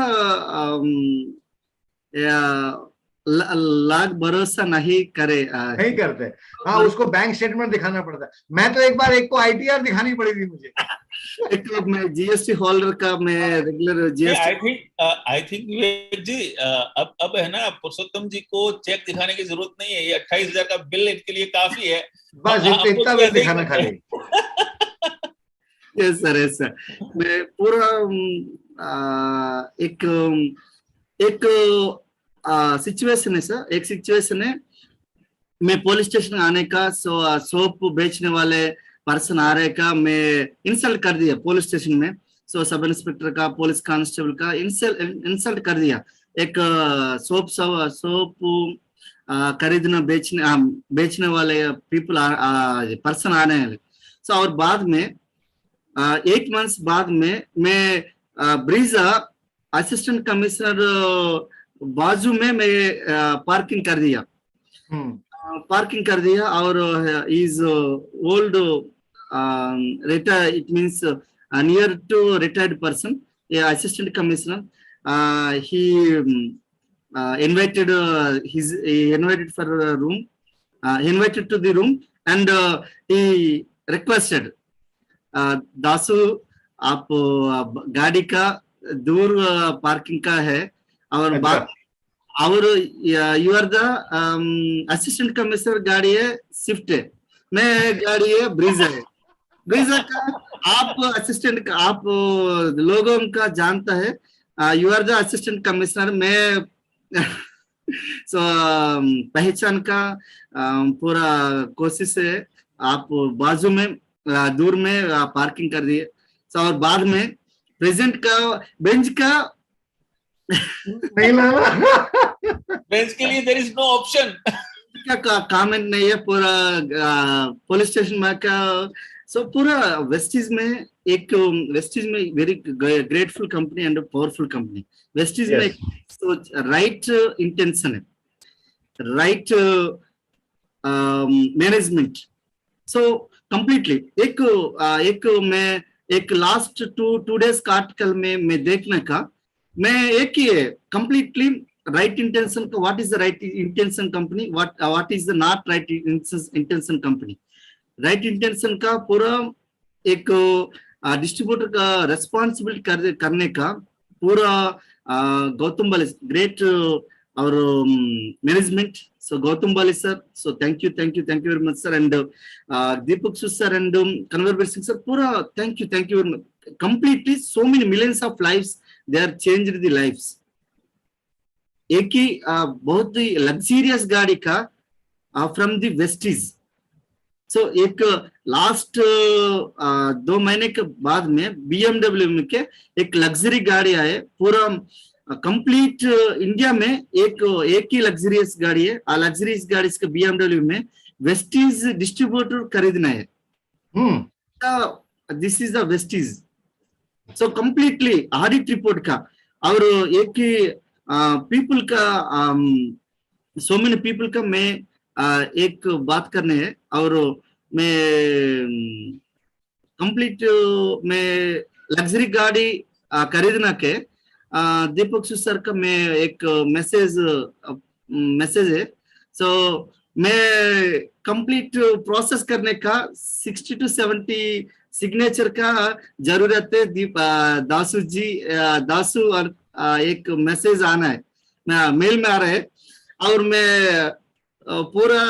लाख भरोसा नहीं करते। हाँ, उसको बैंक स्टेटमेंट दिखाना पड़ता है। मैं तो एक बार एक को ITR दिखानी पड़ी थी मुझे। एक तो मैं GST होल्डर का, मैं रेगुलर GST। आई थिंक विवेक जी अब है ना, पुरुषोत्तम जी को चेक दिखाने की जरूरत नहीं है, ये 28,000 का बिल इनके लिए काफी है, बस इतना बिल दिखाना खाली। Yes sir. मैं पूरा एक सिचुएशन है सर, एक सिचुएशन है। मैं पुलिस स्टेशन आने का, सोप बेचने वाले पर्सन आ रहे का मैं इंसल्ट कर दिया पुलिस स्टेशन में। सो सब इंस्पेक्टर का, पुलिस कांस्टेबल का इंसल्ट कर दिया। एक सोप खरीदना बेचने वाले पीपल पर्सन आने वाले। सो और बाद में 8 months बाद में मैं ब्रीजा असिस्टेंट कमिश्नर बाजू में मैं पार्किंग कर दिया। और is old retire, it means near to retired person, assistant commissioner. He invited he invited for a room, invited to the room, and he requested, दासु आप गाड़ी का दूर पार्किंग का है और और you are the assistant commissioner, गाड़ी है स्विफ्ट है, मैं गाड़ी है ब्रीजा है। ब्रीजा का आप असिस्टेंट का आप लोगों का जानता है, you are the assistant commissioner, मैं सो पहचान का पूरा कोशिश है, आप बाजू में दूर में पार्किंग कर दिए। और बाद में प्रेजेंट का बेंच का नहीं लाना, बेंच के लिए देयर इज नो ऑप्शन, क्या कमेंट नहीं है पूरा पुलिस स्टेशन में का। सो पूरा वेस्टीज में एक वेस्टीज में very grateful company and powerful company. Vestige में तो राइट इंटेंशन है, राइट मैनेजमेंट, सो कंप्लीटली एक मैं एक लास्ट टू डेज का आर्टिकल में मैं देखने का मैं एक ही है कंप्लीटली राइट इंटेंशन का, what is the right intention company, what is the not right intention company. Right intention का पूरा एक डिस्ट्रीब्यूटर का रेस्पॉन्सिबिलिटी करने का पूरा गौतम बाली ग्रेट और management. So Gautam Bali sir, so thank you very much sir, and Deepak sir and Kanwar Singh sir, pura thank you very much. Completely so many millions of lives, they are changed the lives. एक ही बहुत ही luxurious गाड़ी का from the Vestige. सो एक last 2 महीने के बाद में BMW में के एक लग्जरी गाड़ी आए, पूरा कंप्लीट इंडिया में एक ही लग्जरियस गाड़ी है। लग्जरियस गाड़ी इसका BMW में वेस्टीज डिस्ट्रीब्यूटर खरीदना है। This is the Vestige. So completely audit report का और एक ही पीपल का सो मेनी पीपल का मैं एक बात करने है और मैं कंप्लीट मैं लग्जरी गाड़ी खरीदना के दीपक सर का मैं एक मैसेज है। सो मैं कंप्लीट प्रोसेस करने का 60 to 70 सिग्नेचर का जरूरत है। दासू जी दासू और एक मैसेज आना है, मेल में आ रहा है और मैं पूरा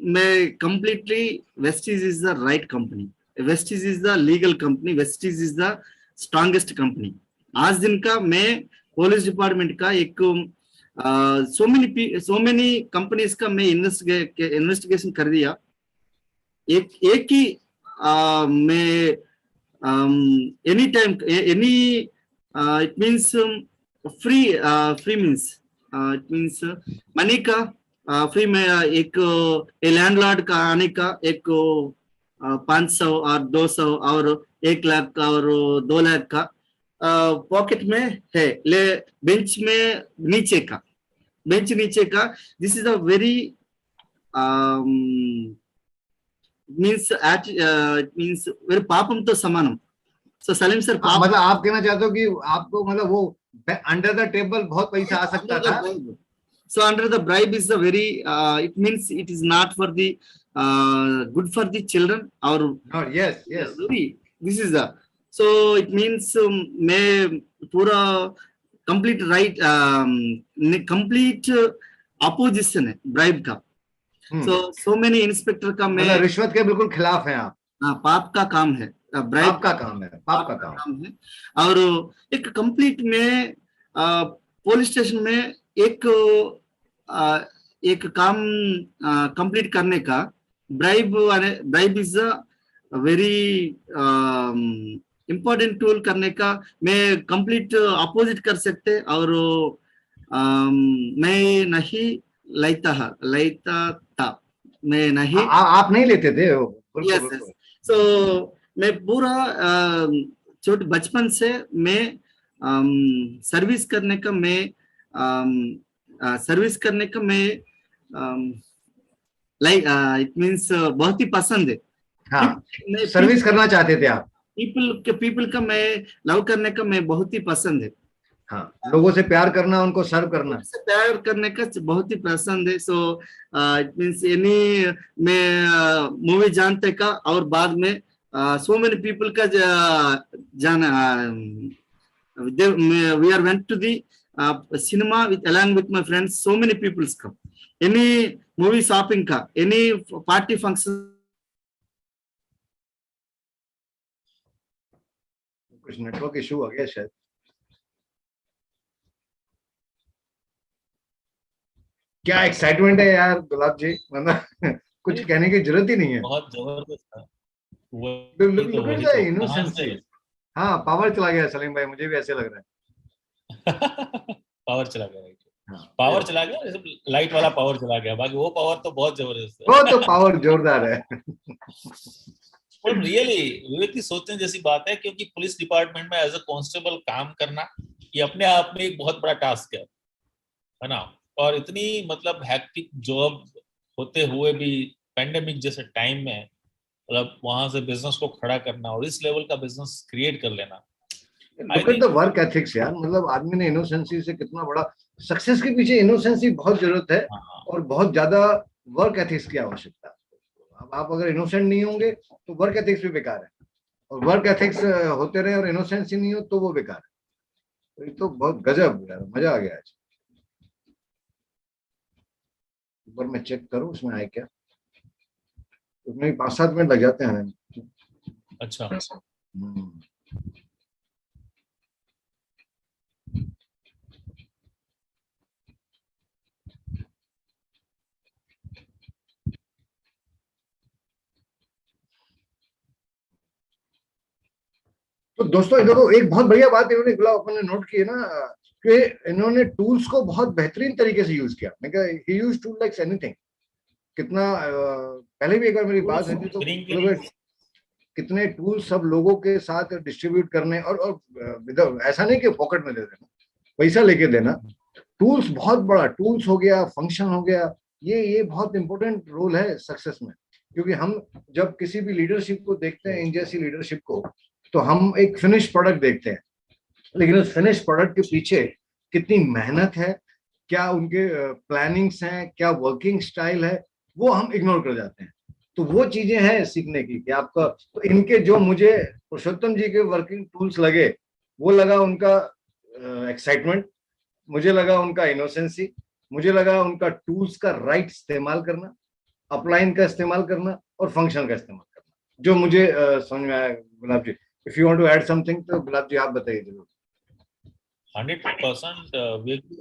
मैं completely Vestige is the right company, Vestige is the legal company, Vestige is the strongest company. आज दिन का मैं पुलिस डिपार्टमेंट का एक सो मेनी कंपनीज का मैं इन्वेस्टिगेशन कर दिया। एक ही मैं any time any it means free means it means money का फ्री में एक लैंडलॉर्ड का आने का एक 500 और 200 और 1 लाख का और 2 लाख का पॉकेट में है, ले बेंच में नीचे का this is a very means it means very पापम तो समानम। सो सलीम सर मतलब आप कहना चाहते हो कि आपको मतलब वो अंडर द टेबल बहुत पैसा आ सकता था। So under the bribe is the very it means it is not for the good for the children or yes this is the so it means मैं पूरा complete right complete opposition है bribe का। so many inspector का मैं मतलब रिश्वत के बिल्कुल खिलाफ हैं आप। पाप का काम है, पाप का काम है। और एक कंप्लीट में पुलिस स्टेशन में एक काम कंप्लीट करने का bribe is a very important tool करने का मैं कंप्लीट अपोजिट कर सकते और मैं नहीं लेता था मैं नहीं आप नहीं लेते थे। yes. So मैं पूरा छोटे बचपन से मैं सर्विस करने का मैं लाइक इट मीन्स बहुत ही पसंद है। हाँ, सर्विस करना चाहते थे आप। पीपल का मैं लव करने का मैं बहुत ही पसंद है। हाँ, लोगों से प्यार करना, उनको सर्व करना। से प्यार करने का बहुत ही पसंद है। सो इट मीन्स एनी मैं मूवी जानते का और बाद में सो मेनी पीपल का जाना we are went to the cinema with along with my friends, so many people's come, any movie shopping ka, any party function। कुछ नेटवर्क इशू हो गया शायद। क्या एक्साइटमेंट है यार गुलाब जी, मतलब कुछ कहने की जरूरत ही नहीं है। बहुत जबरदस्त था लुक एट द कहाँ इनोसेंसी। से हाँ, पावर चला गया सलीम भाई, मुझे भी ऐसे लग रहा है। पावर चला गया, हाँ, पावर चला गया, लाइट वाला पावर चला गया, बाकी वो पावर तो बहुत जबरदस्त है। वो तो पावर जोरदार है। और रियली विवेक की सोचने जैसी बात है, क्योंकि पुलिस डिपार्टमेंट में एज अ कांस्टेबल काम करना ये अपने आप में एक बहुत बड़ा टास्क है ना। और इतनी मतलब हैक्टिक जॉब होते हुए भी पेंडेमिक जैसे टाइम में मतलब वहां से बिजनेस को खड़ा करना और इस लेवल का बिजनेस क्रिएट कर लेना, look at the work ethics यार, मतलब आदमी ने इनोसेंसी से कितना बड़ा, सक्सेस के पीछे इनोसेंसी बहुत जरूरत है और बहुत ज्यादा वर्क एथिक्स की आवश्यकता है। अब आप अगर इनोसेंट नहीं होंगे तो वर्क एथिक्स भी बेकार है, और वर्क एथिक्स होते रहे और इनोसेंसी नहीं हो तो वो बेकार है। तो ये तो बहुत गजब यार, मजा आ गया आज। एक बार मैं चेक करूं उसमें आए क्या, उसमें 5-7 मिनट लग जाते हैं। अच्छा तो दोस्तों इधर तो एक बहुत बढ़िया बात इन्होंने गुलाब अपन ने नोट की है ना, कि इन्होंने टूल्स को बहुत बेहतरीन तरीके से यूज किया। मैं कहा ही यूज टूल लाइक एनीथिंग। कितना पहले भी एक बार मेरी बात हुई थी तो मतलब कितने टूल्स सब लोगों के साथ डिस्ट्रीब्यूट करने, और ऐसा नहीं कि पॉकेट में दे देना, पैसा लेके देना। टूल्स बहुत बड़ा टूल्स हो गया, फंक्शन हो गया। ये बहुत इंपॉर्टेंट रोल है सक्सेस में, क्योंकि हम जब किसी भी लीडरशिप को देखते हैं, इन जैसी लीडरशिप को, तो हम एक फिनिश प्रोडक्ट देखते हैं, लेकिन उस फिनिश प्रोडक्ट के पीछे कितनी मेहनत है, क्या उनके प्लानिंग्स हैं, क्या वर्किंग स्टाइल है, वो हम इग्नोर कर जाते हैं। तो वो चीजें हैं सीखने की कि आपका, तो इनके जो मुझे पुरुषोत्तम जी के वर्किंग टूल्स लगे, वो लगा उनका एक्साइटमेंट, मुझे लगा उनका इनोसेंसी, मुझे लगा उनका टूल्स का राइट इस्तेमाल करना, अपलाइन का इस्तेमाल करना और फंक्शन का इस्तेमाल करना, जो मुझे समझ में आया। Gulab ji, if you want to add something तो गुलाब जी आप बताइए जरूर। 100%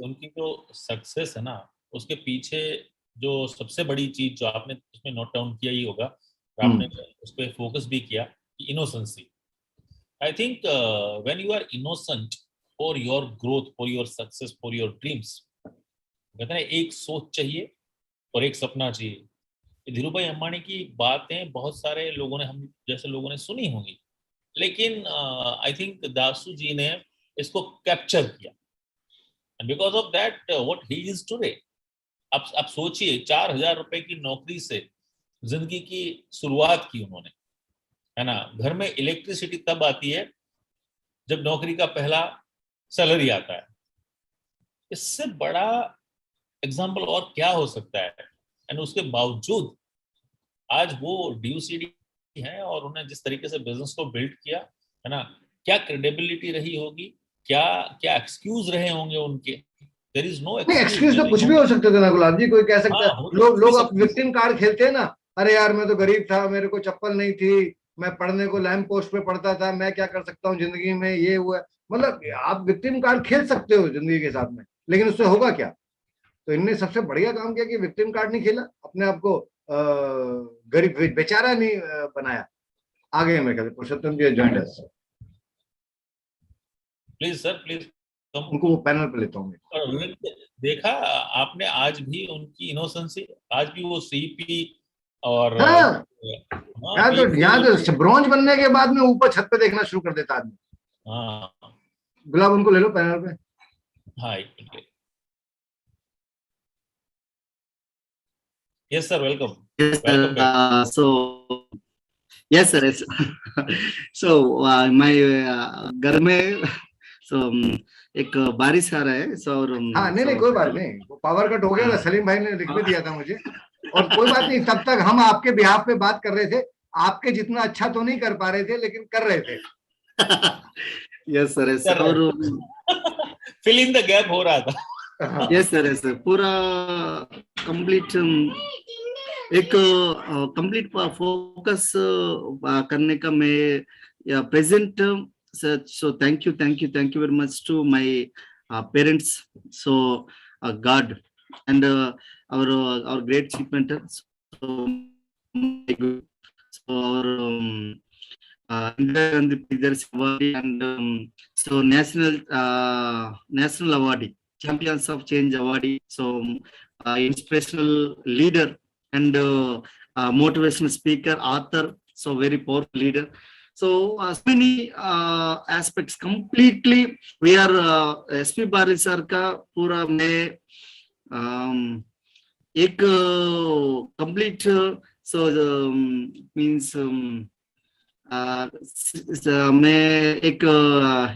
उनकी जो सक्सेस है ना, उसके पीछे जो सबसे बड़ी चीज जो आपने उसमें नोट डाउन किया ही होगा, आपने उस पर फोकस भी किया, innocency. I think when you are innocent for your growth, for your success, for your dreams, कहते हैं एक सोच चाहिए और एक सपना चाहिए। धीरू भाई अंबानी की बातें बहुत सारे लोगों ने, हम जैसे लोगों ने सुनी होंगी, लेकिन आई थिंक दासू जी ने इसको कैप्चर किया, and because of that what he is today. अब सोचिए 4,000 रुपए की नौकरी से जिंदगी की शुरुआत की उन्होंने, है ना। घर में इलेक्ट्रिसिटी तब आती है जब नौकरी का पहला सैलरी आता है। इससे बड़ा एग्जाम्पल और क्या हो सकता है। एंड उसके बावजूद आज वो डीयूसीडी है, और उन्हें जिस तरीके से बिजनेस को बिल्ड किया, है ना, क्या क्रेडिबिलिटी रही होगी, क्या क्या एक्सक्यूज रहे होंगे उनके। देयर इज नो नहीं, एक्सक्यूज, एक्सक्यूज तो कुछ भी हो सकते थे ना गुलाब जी, कोई कह सकता है। हाँ, लोग लोग सब अब विक्टिम कार्ड खेलते हैं ना, अरे यार मैं तो गरीब था, मेरे को चप्पल नहीं थी, मैं पढ़ने को लैंप पोस्ट पे पढ़ता था, मैं क्या कर सकता हूँ जिंदगी में, ये हुआ। मतलब आप विक्टिम कार्ड खेल सकते हो जिंदगी के साथ में, लेकिन उससे होगा क्या। तो इनने सबसे बढ़िया काम किया कि विक्टिम कार्ड नहीं खेला, अपने आप को गरीब बेचारा नहीं बनाया। आगे मैं कहते Purushottam ji join us. Please sir, please come. उनको वो पैनल पे लेता हूँ। और देखा आपने आज भी उनकी इनोसेंसी, आज भी वो सीपी और हाँ, हाँ यहाँ बिल्कुल। तो ब्रॉन्ज बनने के बाद में ऊपर छत पे देखना शुरू कर देता आदमी। हाँ गुलाब उनको ले लो पैनल पे। हाँ, yes sir, welcome, Yes, welcome back. so Yes, sir. Yes. So my घर में एक बारिश आ रहा है, so हाँ नहीं नहीं कोई बात नहीं, वो पावर कट हो गया था, सलीम भाई ने लिख भी दिया था मुझे, और कोई बात नहीं, तब तक हम आपके बिहाफ पे बात कर रहे थे, आपके जितना अच्छा तो नहीं कर पा रहे थे लेकिन कर रहे थे। यस सर, यस, और फिल इन द गैप हो रहा था। यस सर, यस सर, पूरा कंप्लीट एक कंप्लीट फोकस करने का मैं present, so thank you very much to my parents, so God and our great chief mentor, so our Indira Gandhi Priyadarshini Award and so national award, Champions of Change Award, so inspirational leader and motivational speaker, author, so very powerful leader. So many aspects completely we are SP Bari sir का पूरा मैं एक complete so means मैं एक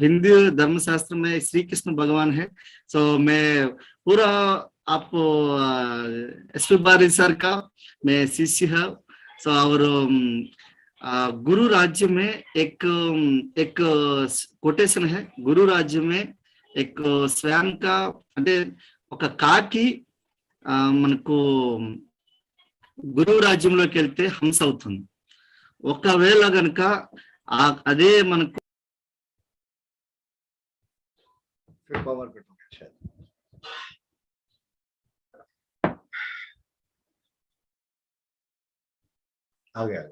हिंदू धर्मशास्त्र में श्री कृष्ण भगवान है, so मैं पूरा आप SP Bari sir का मैं शिष्य है, so और गुरु राज्य में एक कोटेशन है, गुरु राज्य में एक स्वयं का అంటే ఒక కాకి మనకు గురువు రాజ్యంలోకి వెళ్తే హంస అవుతుంది, ఒకవేళ గనుక అదే మనకు आ गया।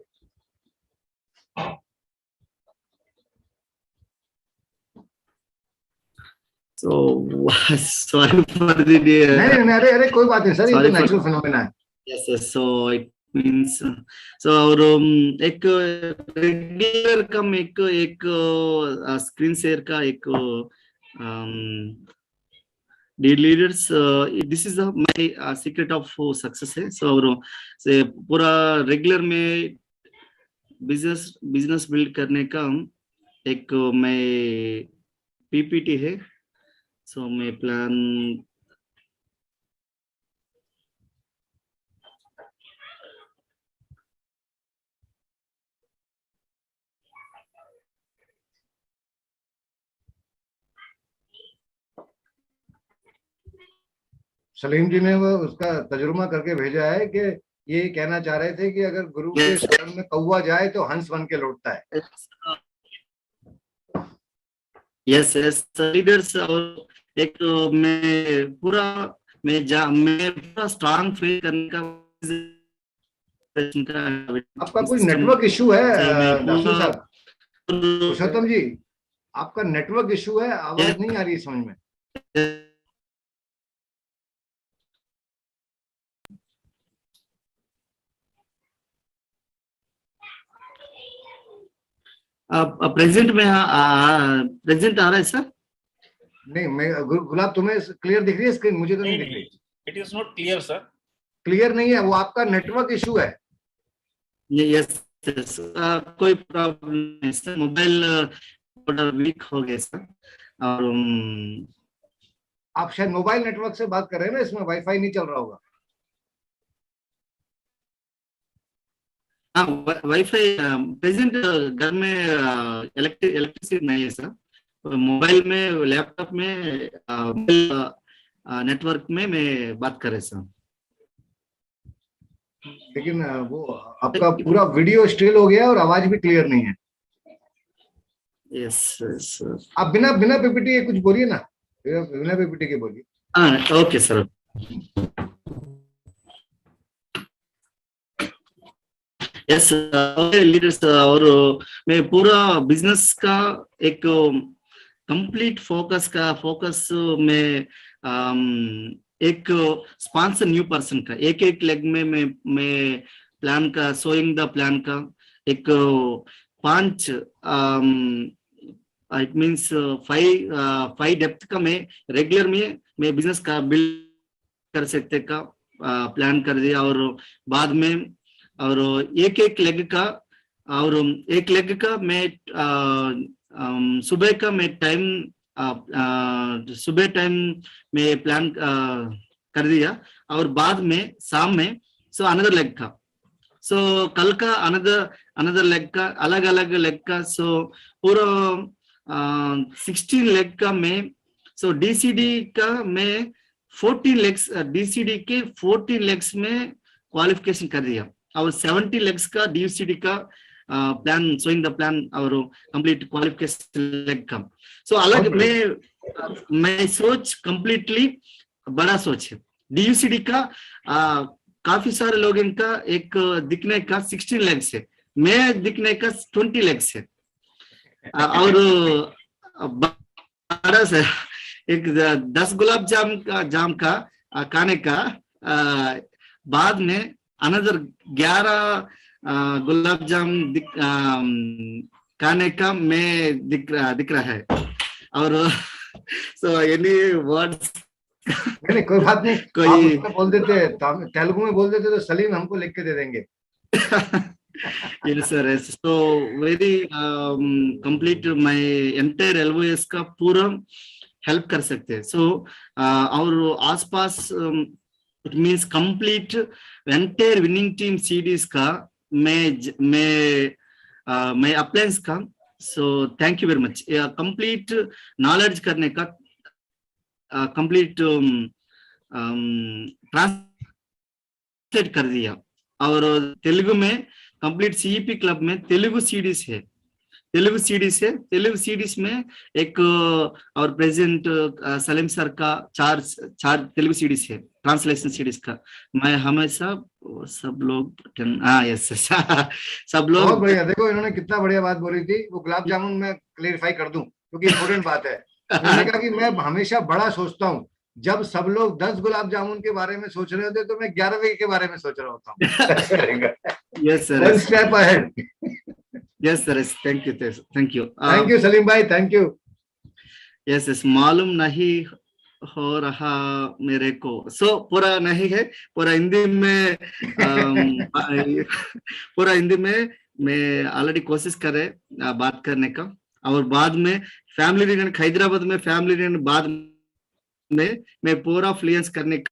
So sorry for the नहीं अरे कोई बात नहीं सर, ये तो नेचुरल फिनोमेना है। Yes, yes, so it means so और एक रेगुलर का एक स्क्रीन शेयर का एक dear leaders, this is my secret of success है, so और से पूरा रेगुलर में बिजनेस बिल्ड करने का एक मैं PPT है, so मैं प्लान सलीम जी ने वो उसका तजुर्बा करके भेजा है कि ये कहना चाह रहे थे कि अगर गुरु के शरण में कौवा जाए तो हंस बन के लौटता है। यस यस लीडर्स, और एक मैं पूरा स्ट्रांग फील करने का आपका कोई नेटवर्क इशू है दासू साहब? पुरुषोत्तम जी आपका नेटवर्क इशू है, आवाज नहीं आ रही समझ में। प्रेजेंट में प्रेजेंट आ रहा है सर? नहीं मैं गुलाब, तुम्हें क्लियर दिख रही है स्क्रीन? मुझे तो नहीं दिख रही। It is not clear sir. Clear नहीं है, वो आपका नेटवर्क इशू है। यस कोई प्रॉब्लम नहीं सर, मोबाइल थोड़ा वीक हो गया सर, और आप शायद मोबाइल नेटवर्क से बात कर रहे हैं ना, इसमें वाईफाई नहीं चल रहा होगा। हाँ वाईफाई प्रेजेंट घर में इलेक्ट्रिसिटी नहीं है सर, मोबाइल में लैपटॉप में नेटवर्क में मैं बात कर रहे सर। लेकिन वो आपका पूरा वीडियो स्टिल हो गया और आवाज भी क्लियर नहीं है। यस सर, आप बिना पीपीटी के कुछ बोलिए ना, बिना पीपीटी के बोलिए। हाँ ओके सर। यस लीडर्स, और मैं पूरा बिजनेस का एक कंप्लीट फोकस में एक स्पॉन्सर न्यू पर्सन का एक लेग में मैं प्लान का सोइंग द प्लान का एक 5 इट मीन्स 5 डेप्थ का मैं रेगुलर में मैं बिजनेस का बिल्ड कर सकते का प्लान कर दिया, और बाद में और एक लेग का और एक लेग का मैं सुबह का मैं टाइम सुबह टाइम में प्लान कर दिया, और बाद में शाम में सो अनदर लेग का, सो कल का अनदर लेग का, अलग अलग लेग का, सो पूरा 16 लेग का मैं, सो डीसीडी का मैं 14 लेग्स, डीसीडी के 14 लेग्स में क्वालिफिकेशन कर दिया, और 70 लेग्स का डीसीडी का प्लान, सोइंग द प्लान और कंप्लीट क्वालिफिकेशन लेग का। सो अलग मैं सोच कंप्लीटली बड़ा सोच है। डीयूसीडी का काफी सारे लोग इनका एक दिखने का 16 लेग्स है, मैं दिखने का 20 लेग्स है, और बड़ा सा एक 10 गुलाब जाम का खाने का बाद में अनदर 11 गुलाब जाम खाने का मैं दिख रहा है। और सो एनी वर्ड्स नहीं कोई बात नहीं, कोई आप उसमें बोल देते, तेलुगु में बोल देते तो सलीम हमको लिख के दे देंगे। yes sir, yes. So very complete my entire LOS का पूरा हेल्प कर सकते हैं। सो और आसपास it means complete entire winning team CDs का मैं अप्लायंस का, so thank you very much. Complete knowledge करने का कंप्लीट ट्रांसलेट कर दिया, और तेलुगु में कंप्लीट सीईपी क्लब में तेलुगु सीडीज है, तेलुगु सीडीज में एक और प्रेसिडेंट सलीम सर का चार तेलुगु सीडीज है, ट्रांसलेशन सीडीज का। मैं हमेशा सब लोग यस सब लोग बहुत बढ़िया। देखो इन्होंने कितना बढ़िया बात बोली थी। वो गुलाब जामुन में क्लेरिफाई कर दूं क्योंकि इम्पोर्टेंट बात है। मैंने कहा कि मैं हमेशा बड़ा सोचता हूँ, जब सब लोग 10 गुलाब जामुन के बारे में सोच रहे होते तो मैं 11वें के बारे में सोच रहा होता हूँ। Yes sir, one step ahead. Yes sir, thank you Salim भाई, थैंक यू। यस मालूम नहीं हो रहा मेरे को, सो पूरा नहीं है, पूरा हिंदी में पूरा हिंदी में मैं ऑलरेडी कोशिश करे बात करने का, और बाद में फैमिली रियूनियन हैदराबाद में फैमिली रियूनियन बाद में मैं पूरा फ्लुएंस करने का,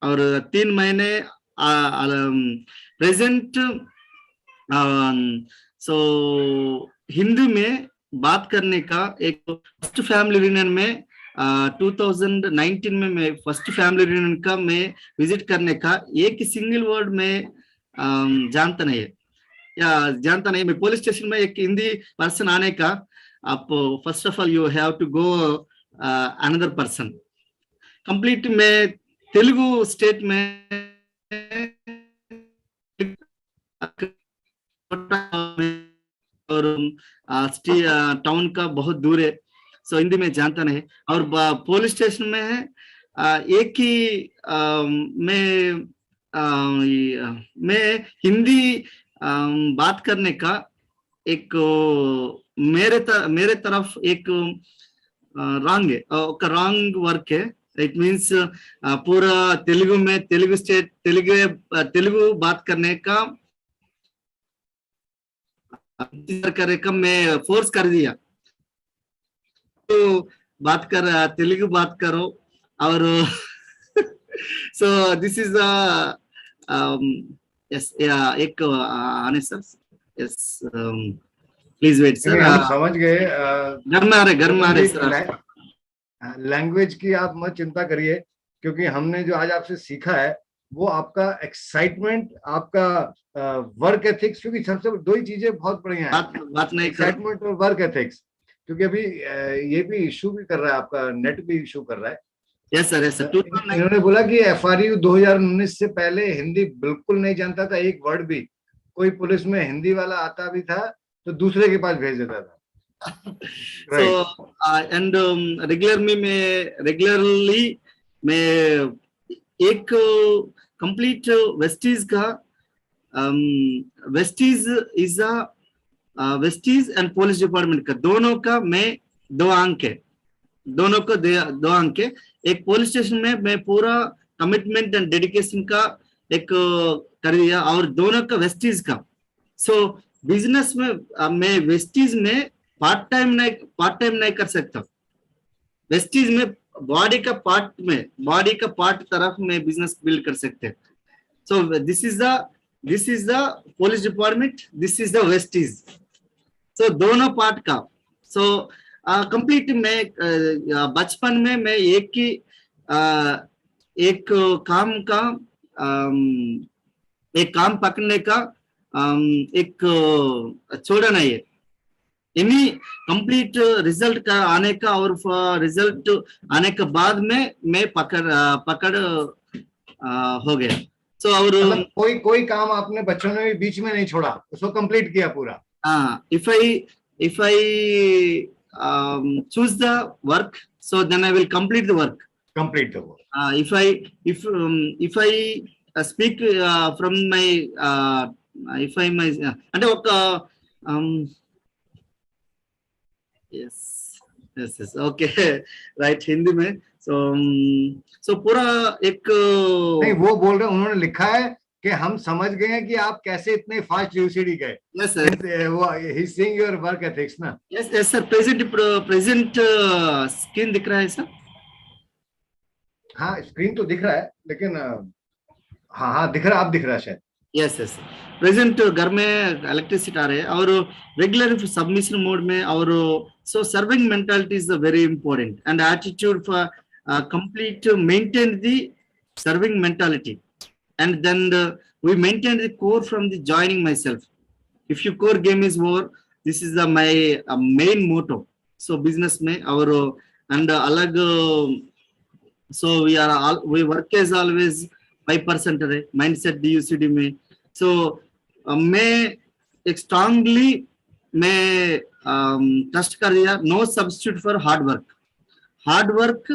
और 3 महीने प्रेजेंट सो हिंदी में बात करने का। एक फर्स्ट फैमिली रियूनियन में 2019 में मैं फर्स्ट फैमिली रियूनियन का मैं विजिट करने का एक सिंगल वर्ड में जानता नहीं है, या जानता नहीं। मैं पुलिस स्टेशन में एक हिंदी पर्सन आने का, आप first of all you have to go another person complete. में तेलुगु स्टेट में और टाउन का बहुत दूर है, सो हिंदी में जानता नहीं। और पुलिस स्टेशन में है एक ही मैं हिंदी बात करने का एक मेरे तरफ एक रॉन्ग वर्क है। इट मीन्स पूरा तेलुगु में तेलुगु बात करने का मैं फोर्स कर दिया, तो तेलुगु बात करो। और सो दिस इज यस एक आने sir, yes please wait sir, समझ गए। घर में आ रहे सर। लैंग्वेज की आप मत चिंता करिए, क्योंकि हमने जो आज आपसे सीखा है वो आपका एक्साइटमेंट, आपका वर्क एथिक्स, क्योंकि सबसे 2 ही चीजें बहुत बढ़िया है, बात नहीं, एक्साइटमेंट और वर्क एथिक्स। क्योंकि अभी ये भी इशू भी कर रहा है, आपका नेट भी इशू कर रहा है। Yes sir, yes sir. इन्होंने बोला कि FRU 2019 से पहले हिंदी बिल्कुल नहीं जानता था, एक वर्ड भी। कोई पुलिस में हिंदी वाला आता भी था तो दूसरे के पास भेज देता था। So and रेगुलरली मैं एक कंप्लीट वेस्टीज का वेस्टीज एंड पुलिस डिपार्टमेंट का दोनों का मैं 2 अंक है, दोनों को 2 अंक है। एक पुलिस स्टेशन में मैं पूरा कमिटमेंट एंड डेडिकेशन का एक कर दिया, और दोनों का वेस्टीज का सो बिजनेस में मैं वेस्टीज में पार्ट टाइम नहीं कर सकता। वेस्टीज में बॉडी का पार्ट तरफ में बिजनेस बिल्ड कर सकते हैं। So this is the police department, this is the Vestige. So दोनों पार्ट का सो कंप्लीट में बचपन में मैं एक काम पकड़ने का एक छोड़ा नहीं है। यानी कंप्लीट रिजल्ट का आने का और रिजल्ट आने के बाद में मैं पकड़ हो गया। सो और मतलब कोई काम आपने बच्चों ने बीच में नहीं छोड़ा, उसको कंप्लीट किया पूरा। if I choose the work, so then I will complete the work. Complete the work. If I speak from my అంటే ఒక yes okay right हिंदी में so पूरा एक नहीं, वो बोल रहे, उन्होंने लिखा है कि हम समझ गए हैं कि आप कैसे इतने फास्ट यूसीडी गए। yes sir, वो he is seeing your work ethics ना। yes sir, प्रेजेंट स्क्रीन दिख रहा है सर? हाँ स्क्रीन तो दिख रहा है, लेकिन हाँ दिख रहा है, आप दिख रहा है शायद। यस प्रेजेंट घर में इलेक्ट्रिसिटी आ रहे हैं और रेगुलर सबमिशन मोड में और so serving mentality is very important and attitude for complete maintain the serving mentality and then we maintain the core from the joining myself. If your core game is over, this is the my main motto. So business में और and अलग so we work as always 5% है mindset DUCD में। so मैं एक strongly मैं trust कर दिया, no substitute for hard work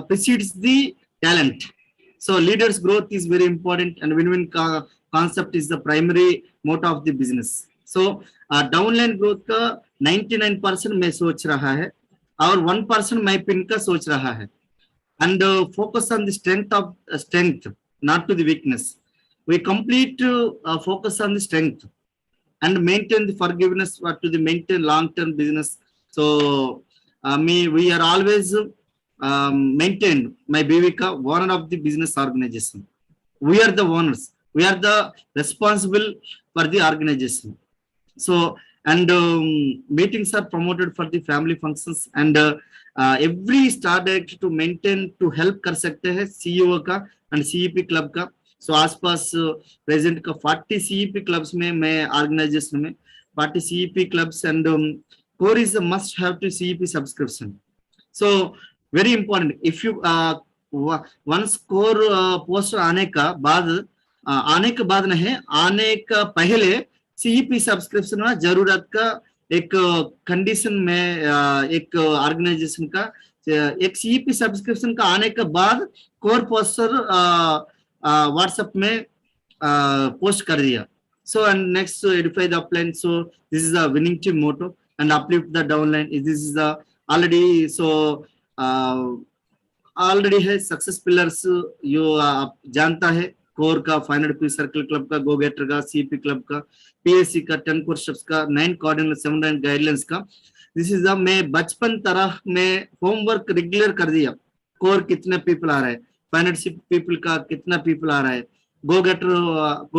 precedes the talent। so leaders growth is very important and win-win concept is the primary motto of the business। so downline growth का 99% मैं सोच रहा है और 1% मैं पिन का सोच रहा है and focus on the strength not to the weakness। we complete focus on the strength and maintain the forgiveness to the maintain long term business। so we are always maintained my BVK owner of the business organization। we are the owners, we are the responsible for the organization। so and meetings are promoted for the family functions and every star director to maintain to help कर सकते हैं CEO का and CEP club का। so आसपास present का 40 CEP clubs में मैं organisation में 40 CEP clubs and core is a must have to CEP subscription। so very important if you once core post आने के बाद नहीं, आने का पहले CEP सब्सक्रिप्शन में जरूरत का एक कंडीशन में एक ऑर्गेनाइजेशन का एक CEP सब्सक्रिप्शन का आने के बाद कोर पोस्टर व्हाट्सएप में पोस्ट कर दिया। so and next edify the upline। so this is the winning team motto and uplift the downline। this is the already so already है सक्सेस पिलर्स यो आप जानता है, कोर का, फाइनल पी सर्कल क्लब का, गो गेटर का, CEP club का, PSC का, 10 core steps का, 9 कार्डिनल 7 गाइडलाइंस का। दिस इज द मैं बचपन तरह में होमवर्क रेगुलर कर दिया। कोर कितने पीपल आ रहा है, फाइनेंशियल पीपल का कितना पीपल आ रहा है, गो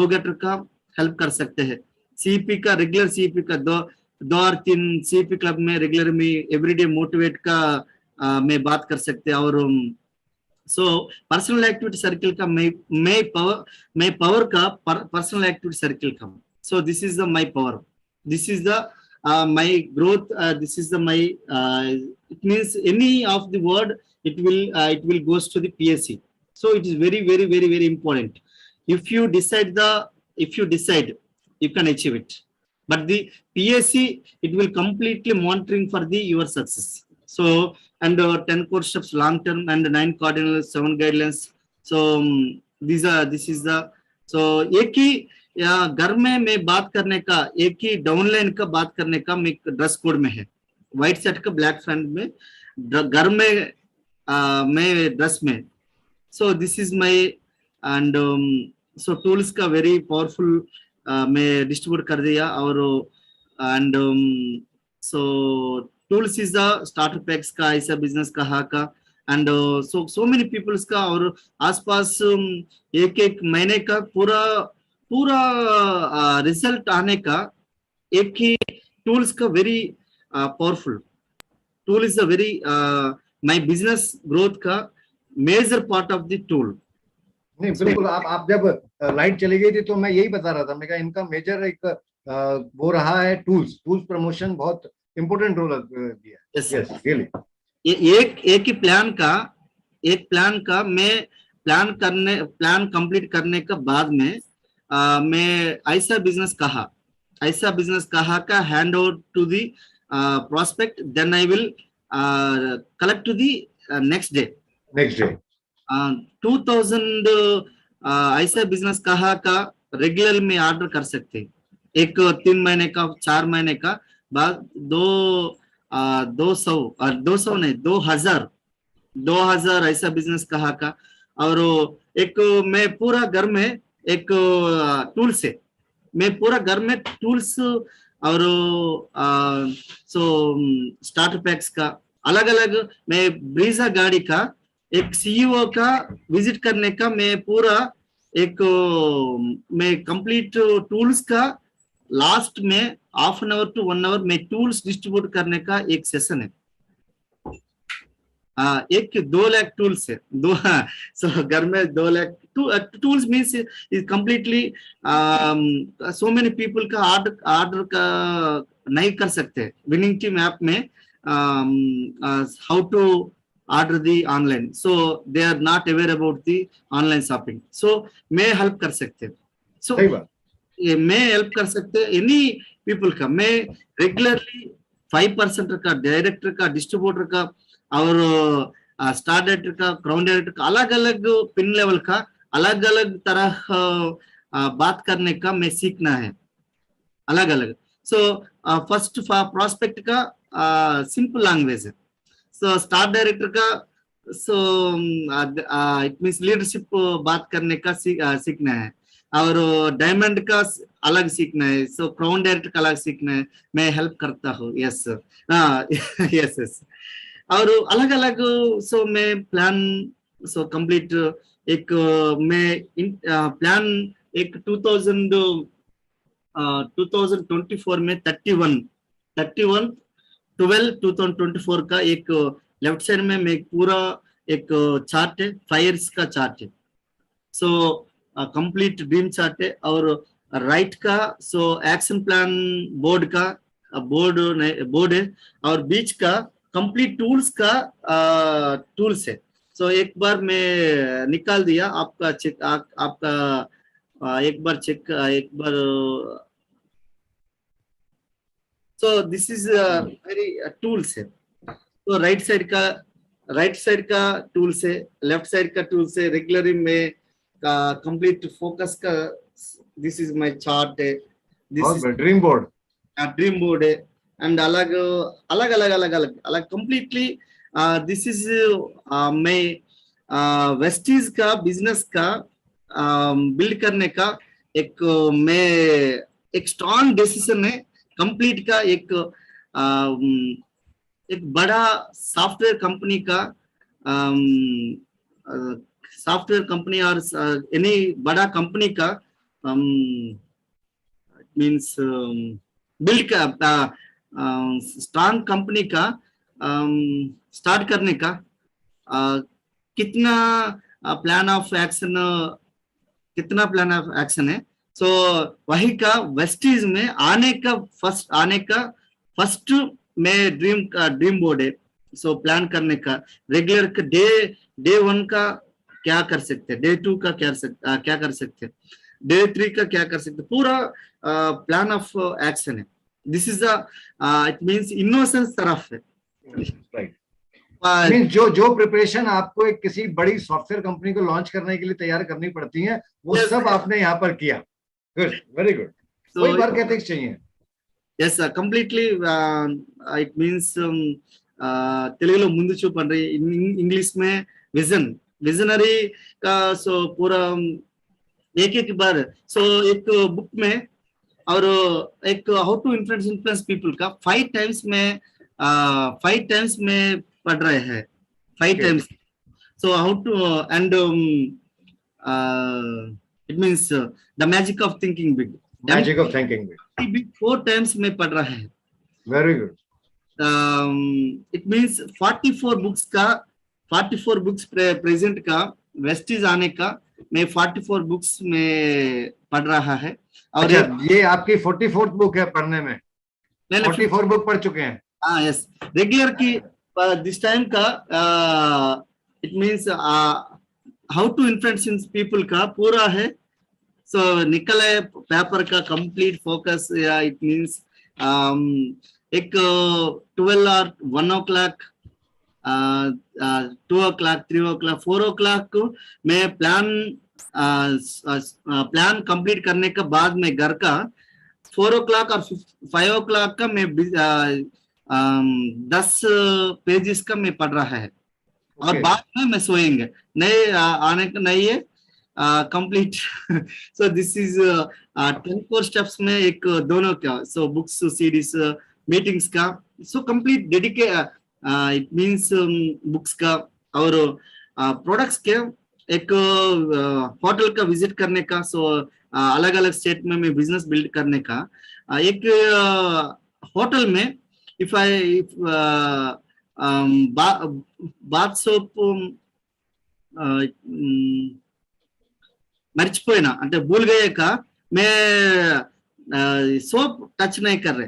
गेटर का हेल्प कर सकते हैं, CEP का रेगुलर CEP का 2 और 3 CEP क्लब में रेगुलर में एवरीडे मोटिवेट का में बात कर सकते हैं। और सो पर्सनल एक्टिविटी सर्किल का मैं पावर का पर्सनल एक्टिविटी सर्किल का। सो this is the my power, this is the my growth, this is the my it means any of the word it will goes to the PSC। so it is very important। if you decide you can achieve it, but the PSC it will completely monitoring for the your success। so and 10 core steps long term and 9 cardinal 7 guidelines। so this is the so एक ही घर में मैं बात करने का, एक ही downline का बात करने का मैं ड्रेस कोड में है, व्हाइट शर्ट का ब्लैक पैंट में, घर में मैं ड्रेस में। सो this is my and so tools का वेरी पावरफुल मैं डिस्ट्रीब्यूट कर दिया और and so tools is the starter PACS का ऐसा बिजनेस कहा का एंड सो मेनी पीपल्स का और आसपास एक एक महीने का पूरा पूरा रिजल्ट आने का एक ही टूल्स का very powerful tool is a very my business growth का major part of the tool. नहीं बिल्कुल, आप जब लाइट चली गई थी तो मैं यही बता रहा था, मैं कहा इनका मेजर एक वो रहा है टूल्स प्रमोशन, बहुत इंपॉर्टेंट रोल दिया। यस रियली एक ही प्लान का मैं प्लान कंप्लीट करने के बाद में मैं ऐसा बिजनेस कहा का hand over to the prospect, then I will collect to the next day 2000 ऐसा बिजनेस कहा का रेगुलर में ऑर्डर कर सकते हैं, एक 3 महीने का 4 महीने का बाद 200 नहीं 2000 ऐसा बिजनेस कहा का। और एक मैं पूरा घर में एक टूल से मैं पूरा घर में टूल्स और सो स्टार्टर पैक्स का अलग अलग मैं ब्रीजा गाड़ी का एक सीईओ का विजिट करने का मैं पूरा एक मैं कंप्लीट टूल्स का लास्ट में half an hour to 1 hour में टूल्स डिस्ट्रीब्यूट करने का एक सेशन है। एक 2 लाख टूल्स है सो घर में 2 lakh tools means is completely so many people का ऑर्डर का नहीं कर सकते विनिंग टीम ऐप में how to order the online, so they are not aware about the online shopping, so मैं हेल्प कर सकते सो मैं हेल्प कर सकते एनी पीपल का मैं रेगुलरली 5% का डायरेक्टर का डिस्ट्रीब्यूटर का और स्टार डायरेक्टर का क्राउन डायरेक्टर का अलग अलग पिन लेवल का अलग अलग तरह बात करने का मैं सीखना है अलग अलग। सो फर्स्ट प्रोस्पेक्ट का सिंपल लैंग्वेज है, सो स्टार डायरेक्टर का सो इट मींस लीडरशिप बात करने का सीखना है और डायमंड का अलग सीखना है, सो क्राउन डायरेक्टर का अलग सीखना है, मैं हेल्प करता हूँ। यस यस और अलग अलग सो मैं प्लान सो कंप्लीट एक मैं प्लान एक 2024 में 31/12/2024 का एक लेफ्ट साइड में मैं पूरा एक चार्ट है 5 years का चार्ट है, सो कंप्लीट ड्रीम चार्ट है और राइट का सो एक्शन प्लान बोर्ड का बोर्ड है और बीच का कंप्लीट टूल्स का टूल्स है। सो एक बार मैं निकाल दिया आपका चेक आपका एक बार so this is very tools है, तो राइट साइड का टूल्स है, लेफ्ट साइड का टूल्स है, रेगुलरली में कंप्लीट फोकस का दिस इज माय चार्ट है, दिस इज ड्रीम बोर्ड है एंड अलग कंप्लीटली दिस इज मैं वेस्टीज का बिजनेस का बिल्ड करने का एक मैं एक स्ट्रॉन्ग डिसीजन है कंप्लीट का एक बड़ा सॉफ्टवेयर कंपनी और एनी बड़ा कंपनी का मीन्स बिल्ड का स्ट्रॉन्ग कंपनी का स्टार्ट करने का कितना प्लान ऑफ एक्शन है, सो वही का वेस्टीज में आने का फर्स्ट में ड्रीम बोर्ड है, सो प्लान करने का रेगुलर का डे 1 का क्या कर सकते, डे 2 का क्या कर सकते, डे 3 का क्या कर सकते, पूरा प्लान ऑफ एक्शन है। This is it means innocence तरफ है, राइट। जो प्रिपरेशन आपको एक किसी बड़ी सॉफ्टवेयर कंपनी को लॉन्च करने के लिए तैयार करनी पड़ती है वो सब आपने यहाँ पर किया। Good, very good. कोई वर्क एथिक्स चाहिए। yes completely it means तेलुगुలో ముందు చూపండి इंग्लिश में विजनरी का सो पूरा एक एक बार एक बुक में, और एक हाउ टू इन्फ्लुएंस पीपल का 5 टाइम्स में पढ़ रहे हैं, 5 times. So how to and it means the magic of thinking big. Magic of thinking big. 4 times में पढ़ रहा है. Very good. It means 44 books का, 44 बुक्स प्रेजेंट का, वेस्टीज आने का मैं 44 बुक्स में पढ़ रहा है. और अच्छा, ये आपकी 44th बुक है पढ़ने में? 44 बुक पढ़ चुके हैं? हाँ, यस. रेगुलर की दिस टाइम का it means how to influence people का पूरा है. सो निकले पेपर का कंप्लीट फोकस, या इट मीन्स एक 12 और 1 o'clock, 2 o'clock, 3 o'clock, 4 o'clock को मैं प्लान कंप्लीट करने के बाद में घर का 4 o'clock और 5 o'clock का मैं 10 पेजेस का मैं पढ़ रहा है. और बाद में मैं सोएंगे, नए आने का नहीं है complete. So this is 24 steps में एक दोनों का. सो बुक्स, सीरीज, मीटिंग्स का, so complete dedicate. It means books का और प्रोडक्ट्स के, एक होटल का विजिट करने का. सो अलग अलग स्टेट में मैं बिजनेस बिल्ड करने का. एक होटल में इफ बाथ सोप మర్చిపోయినా అంటే भूल गए का मैं सोप टच नहीं कर रहे,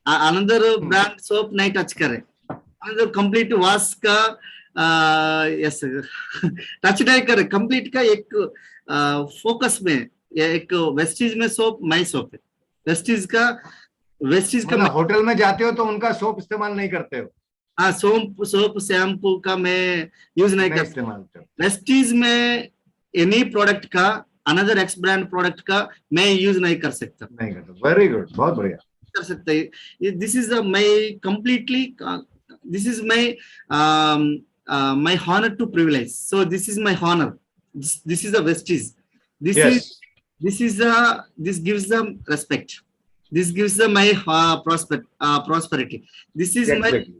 अनदर ब्रांड सोप नहीं टच कर रहे, अनदर कंप्लीट वॉश का यस टच नहीं कर रहे. कंप्लीट का एक फोकस में, एक वेस्टीज में सोप माई सोप है. वेस्टीज का होटल में जाते हो तो उनका सोप इस्तेमाल नहीं करते हो? हाँ, सोप शैम्पू का मैं यूज नहीं करता. वेस्टीज में एनी प्रोडक्ट का, अनदर एक्स ब्रांड प्रोडक्ट का मैं यूज नहीं कर सकता. नहीं करता. वेरी गुड, बहुत बढ़िया. कर सकते हैं. This is my completely, this is my my honor to privilege. So this is my honor. This is the vestige. This gives them respect. This gives them my prosperity. This is exactly.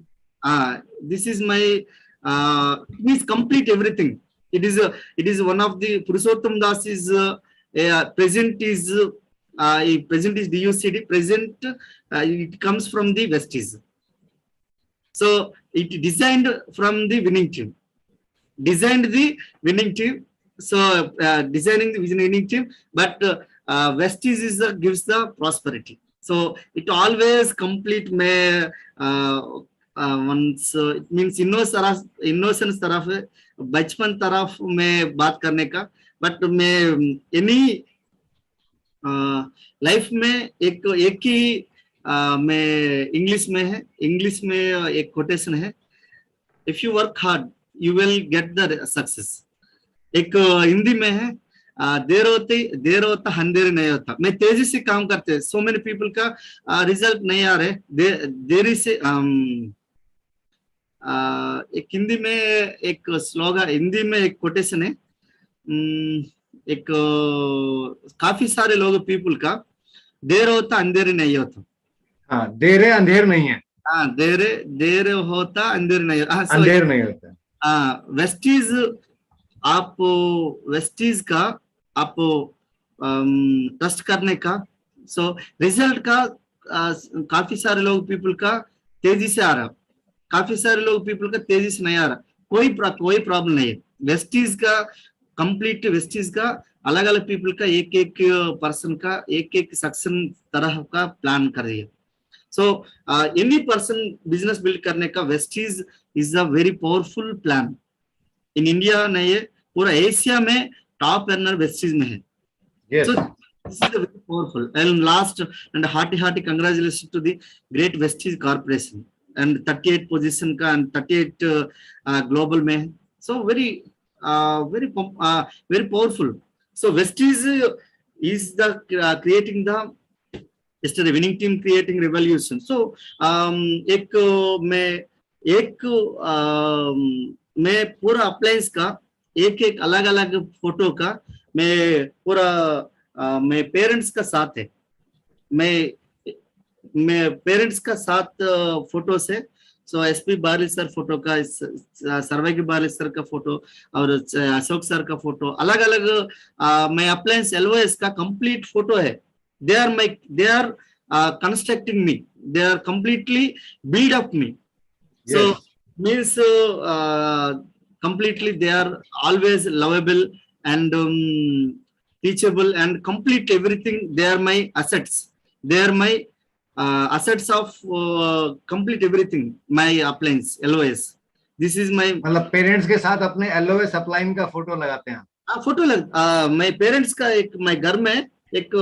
This is my means complete everything. It is one of the Purushottam Das is present is DUCD present. It comes from the vestige. So it designed from the winning team. So designing the winning team, but vestige is gives the prosperity. So it always complete may once it means innocence तरफ, बचपन तरफ में बात करने का. But मैं any life में एक ही मैं इंग्लिश में है. इंग्लिश में एक कोटेशन है, if you work hard you will get the success. एक हिंदी में है, देर होता अंधेरे नहीं होता. मैं तेजी से काम करते, सो मेनी पीपल का रिजल्ट नहीं आ रहे, देरी से. एक हिंदी में एक स्लोगन, हिंदी में एक कोटेशन है, एक काफी सारे लोग पीपल का देर होता अंधेरे नहीं होता. हाँ, देर है अंधेर नहीं है. हाँ, देर होता अंधेर नहीं होता. अंधेर नहीं होता. वेस्टीज, आप वेस्टीज का आप ट्रस्ट करने का. सो रिजल्ट का काफी सारे लोग पीपल का तेजी से आ रहा, काफी सारे लोग पीपल का तेजी से नहीं आ रहा. कोई प्रॉब्लम नहीं है. वेस्टीज का कंप्लीट, वेस्टीज का अलग अलग पीपल का एक पर्सन का एक सेक्शन तरह का प्लान कर रही है. So any person business build करने का Vestige is a very powerful plan. In India नहीं है, पूरा एशिया में टॉप अर्नर वेस्टीज में है. So this is very powerful. And last and hearty congratulations to the great Vestige Corporation and 38 position ka and 38 global mein. So very powerful. So Vestige is the creating the yesterday winning team creating revolution. So मैं पूरा appliance का एक अलग अलग photo का मैं पूरा मैं पेरेंट्स का साथ है, मैं पेरेंट्स का साथ फोटोस है। सो एसपी बाली सर फोटो का, सर्वज्ञ बाली सर का फोटो और अशोक सर का फोटो, अलग अलग मैं अप्लायंस एलओएस का कंप्लीट फोटो है। They are constructing me, they are completely build up me. So Yes. means completely they are always lovable and teachable and complete everything. They are my assets. They are my assets of complete everything. My appliance LOS. This is my मतलब parents के साथ अपने LOS upline का photo लगाते हैं। Photo लग my parents का एक my घर में एक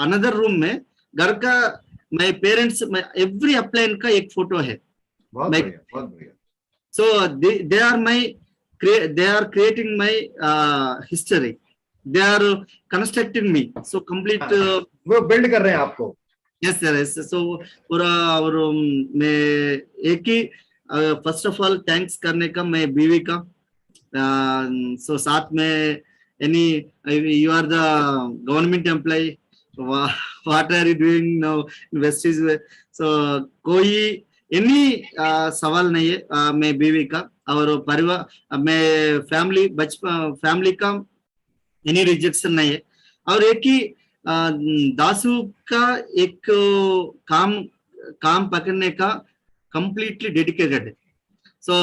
another रूम में घर का my parents every appliance का एक फोटो है। बहुत बढ़िया, बहुत बढ़िया। So they are creating my history. They are constructing me. So complete. वो बिल्ड कर रहे हैं आपको। Yes sir. Yes. So पूरा और मैं एक ही फर्स्ट ऑफ ऑल थैंक्स करने का मैं बीवी का। So साथ में you are the government employee. What are you doing now? Vestige में so कोई सवाल नहीं है मैं बीवी का और परिवार मैं फैमिली का एनी रिजेक्शन नहीं है। और एक ही दासू का एक काम पकड़ने का कंप्लीटली डेडिकेटेड है। सो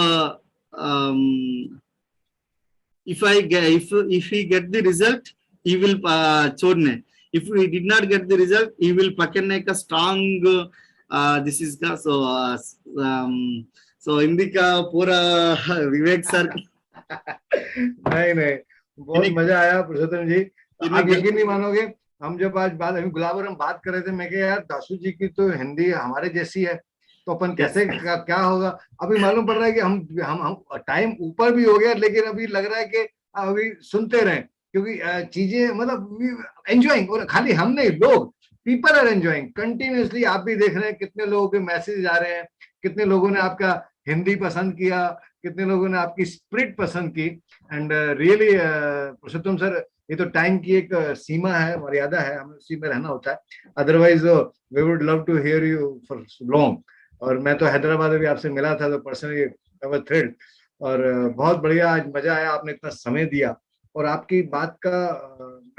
if he get the result he will छोड़ने, if we did not get the result he will पकड़ने का strong this is का so हिंदी का पूरा विवेक सर नहीं बहुत मजा आया पुरुषोत्तम जी। आप यकीन नहीं मानोगे, हम जब आज बात अभी गुलाब और हम बात कर रहे थे, मैं कहा यार दासू जी की तो हिंदी हमारे जैसी है, तो अपन कैसे क्या होगा। अभी मालूम पड़ रहा है कि हम टाइम ऊपर भी हो गया, लेकिन अभी लग रहा है कि अभी सुनते रहें, क्योंकि चीजें मतलब एंजॉइंग, और खाली हम नहीं, लोग पीपल आर एंजॉइंग कंटिन्यूसली। आप भी देख रहे हैं कितने लोगों के मैसेज आ रहे हैं, कितने लोगों ने आपका हिंदी पसंद किया, कितने लोगों ने आपकी स्पिरिट पसंद की। एंड रियली पुरुषोत्तम सर, ये तो टाइम की एक सीमा है, मर्यादा है, हमें उसी में रहना होता है। Otherwise we would love to hear you for long. और मैं तो हैदराबाद में भी आपसे मिला था, तो पर्सनली आई वाज थ्रिल्ड। और बहुत बढ़िया, आज मजा आया, आपने इतना समय दिया। और आपकी बात का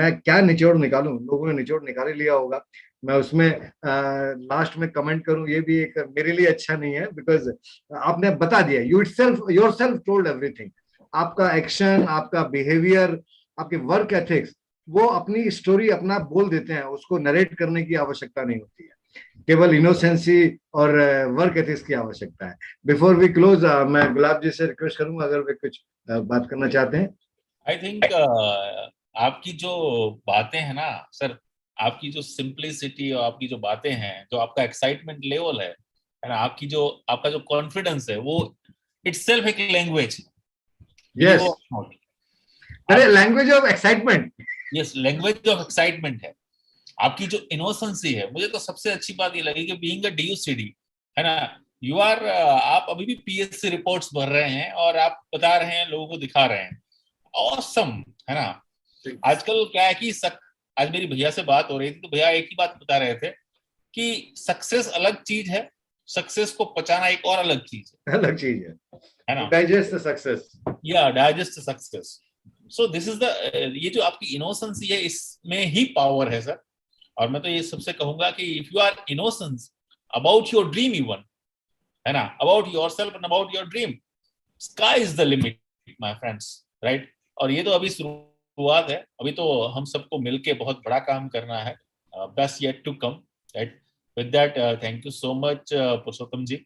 मैं क्या निचोड़ निकालूं, लोगों ने निचोड़ निकाल लिया होगा, मैं उसमें लास्ट में कमेंट करूं ये भी एक मेरे लिए अच्छा नहीं है, बिकॉज आपने बता दिया, योरसेल्फ टोल्ड एवरीथिंग। आपका एक्शन, आपका बिहेवियर, आपके वर्क एथिक्स, वो अपनी स्टोरी अपना बोल देते हैं, उसको नरेट करने की आवश्यकता नहीं होती है, केवल इनोसेंसी और वर्क एथिक्स की आवश्यकता है। बिफोर वी क्लोज, मैं गुलाब जी से रिक्वेस्ट करूंगा अगर वे कुछ बात करना चाहते हैं। आई थिंक आपकी जो बातें हैं ना सर, आपकी जो सिंप्लिसिटी और आपकी जो बातें हैं, जो आपका एक्साइटमेंट लेवल है ना, आपका जो कॉन्फिडेंस है, वो इटसेल्फ एक लैंग्वेज है। यस, अरे language of excitement. Yes, language of excitement है। आपकी जो इनोसेंसी है, मुझे तो सबसे अच्छी बात ये लगी कि बीइंग अ डीयूसीडी है ना, यू आर आप अभी भी पीएससी रिपोर्ट्स भर रहे हैं और आप बता रहे हैं, लोगों को दिखा रहे हैं। ऑसम है ना। आजकल क्या है कि आज मेरी भैया से बात हो रही थी, तो भैया एक ही बात बता रहे थे कि सक्सेस अलग चीज है, सक्सेस को पचाना एक और अलग चीज है ना। डाइजेस्ट सक्सेस, या digest success. So this is the, ये जो आपकी इनोसेंसी है, इसमें ही पावर है सर। और मैं तो ये सबसे कहूंगा कि if you are innocence about your dream, even है ना, about yourself and about your dream, sky is the limit my friends, right. और ये तो अभी शुरुआत है, अभी तो हम सबको मिलके बहुत बड़ा काम करना है, best yet to come, right. With that, thank you so much Purushottam ji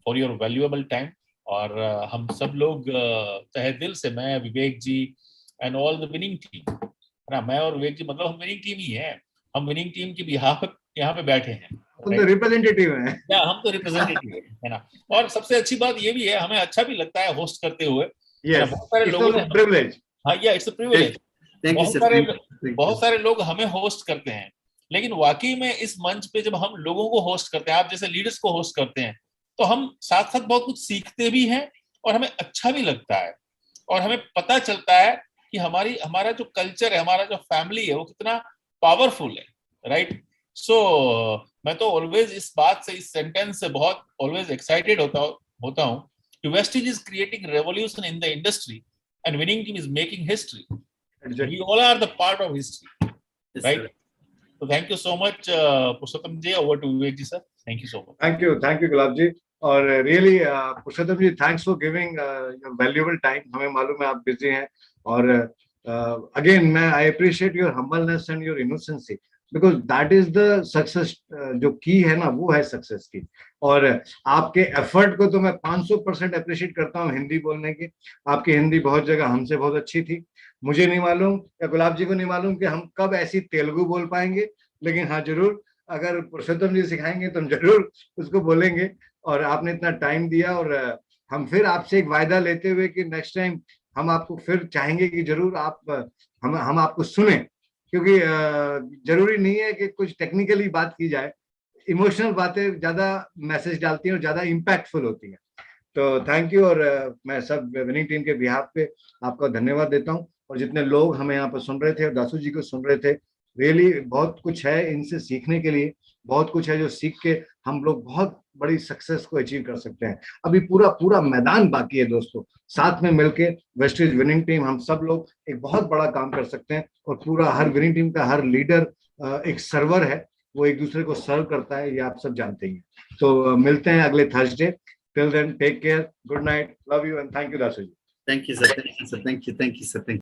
for your valuable time. और हम सब लोग तहे दिल से, मैं, Vivek ji and all the winning team, है ना, मैं और विवेक जी मतलब हम विनिंग टीम ही है, हम विनिंग टीम की बिहाफ यहाँ पे बैठे हैं, हम तो रिप्रेजेंटेटिव हैं। या हम तो रिप्रेजेंटेटिव है ना। और सबसे अच्छी बात ये भी है, हमें अच्छा भी लगता है होस्ट करते हुए। Yes, बहुत सारे लोगों ने, प्रिविलेज। हाँ, या इट्स अ प्रिविलेज। बहुत सारे लोग हमें होस्ट करते हैं, लेकिन वाकई में इस मंच पे जब हम लोगों को होस्ट करते हैं, आप जैसे लीडर्स को होस्ट करते हैं, तो हम साथ साथ बहुत कुछ सीखते भी हैं और हमें अच्छा भी लगता है। और हमें पता चलता है कि हमारा जो कल्चर है, हमारा जो फैमिली है, वो कितना पावरफुल है, राइट? सो मैं तो ऑलवेज इस बात से, इस सेंटेंस से बहुत ऑलवेज एक्साइटेड होता हूँ कि Vestige is creating revolution in the industry and winning team is making history. We all are the part of history, right? So thank you so much, Purushottam ji. Over to Vivek ji, sir. Thank you so much. Thank you, Gulab ji. और really Purushottam ji, thanks for giving your valuable time. हमें मालूम है आप busy हैं, और again मैं I appreciate your humbleness and your innocency, because that is the success. जो की है ना, वो है सक्सेस की. और आपके एफर्ट को तो मैं 500% अप्रिशिएट करता हूँ हिंदी बोलने की. आपकी हिंदी बहुत जगह हमसे बहुत अच्छी थी. मुझे नहीं मालूम या गुलाब जी को नहीं मालूम कि हम कब ऐसी तेलुगु बोल पाएंगे, लेकिन हाँ जरूर, अगर पुरुषोत्तम जी सिखाएंगे तो हम जरूर उसको बोलेंगे. और आपने इतना टाइम दिया, और हम फिर आपसे एक वायदा लेते हुए कि नेक्स्ट टाइम हम आपको फिर चाहेंगे कि जरूर आप हम आपको सुने, क्योंकि जरूरी नहीं है कि कुछ टेक्निकली बात की जाए. इमोशनल बातें ज्यादा मैसेज डालती हैं और ज्यादा इम्पैक्टफुल होती हैं. तो थैंक यू. और मैं सब विनिंग टीम के बिहाफ पे आपका धन्यवाद देता हूँ. और जितने लोग हमें यहाँ पर सुन रहे थे और दासू जी को सुन रहे थे, रियली बहुत कुछ है इनसे सीखने के लिए. बहुत कुछ है जो सीख के हम लोग बहुत बड़ी सक्सेस को अचीव कर सकते हैं. अभी पूरा मैदान बाकी है दोस्तों. साथ में मिलके वेस्टेज विनिंग टीम, हम सब लोग एक बहुत बड़ा काम कर सकते हैं. और पूरा हर विनिंग टीम का हर लीडर एक सर्वर है, वो एक दूसरे को सर्व करता है, ये आप सब जानते ही हैं. तो मिलते हैं अगले Thursday. Till then take care, good night, love you and thank you Dasu ji. Thank you sir, thank you sir, thank you sir, thank you.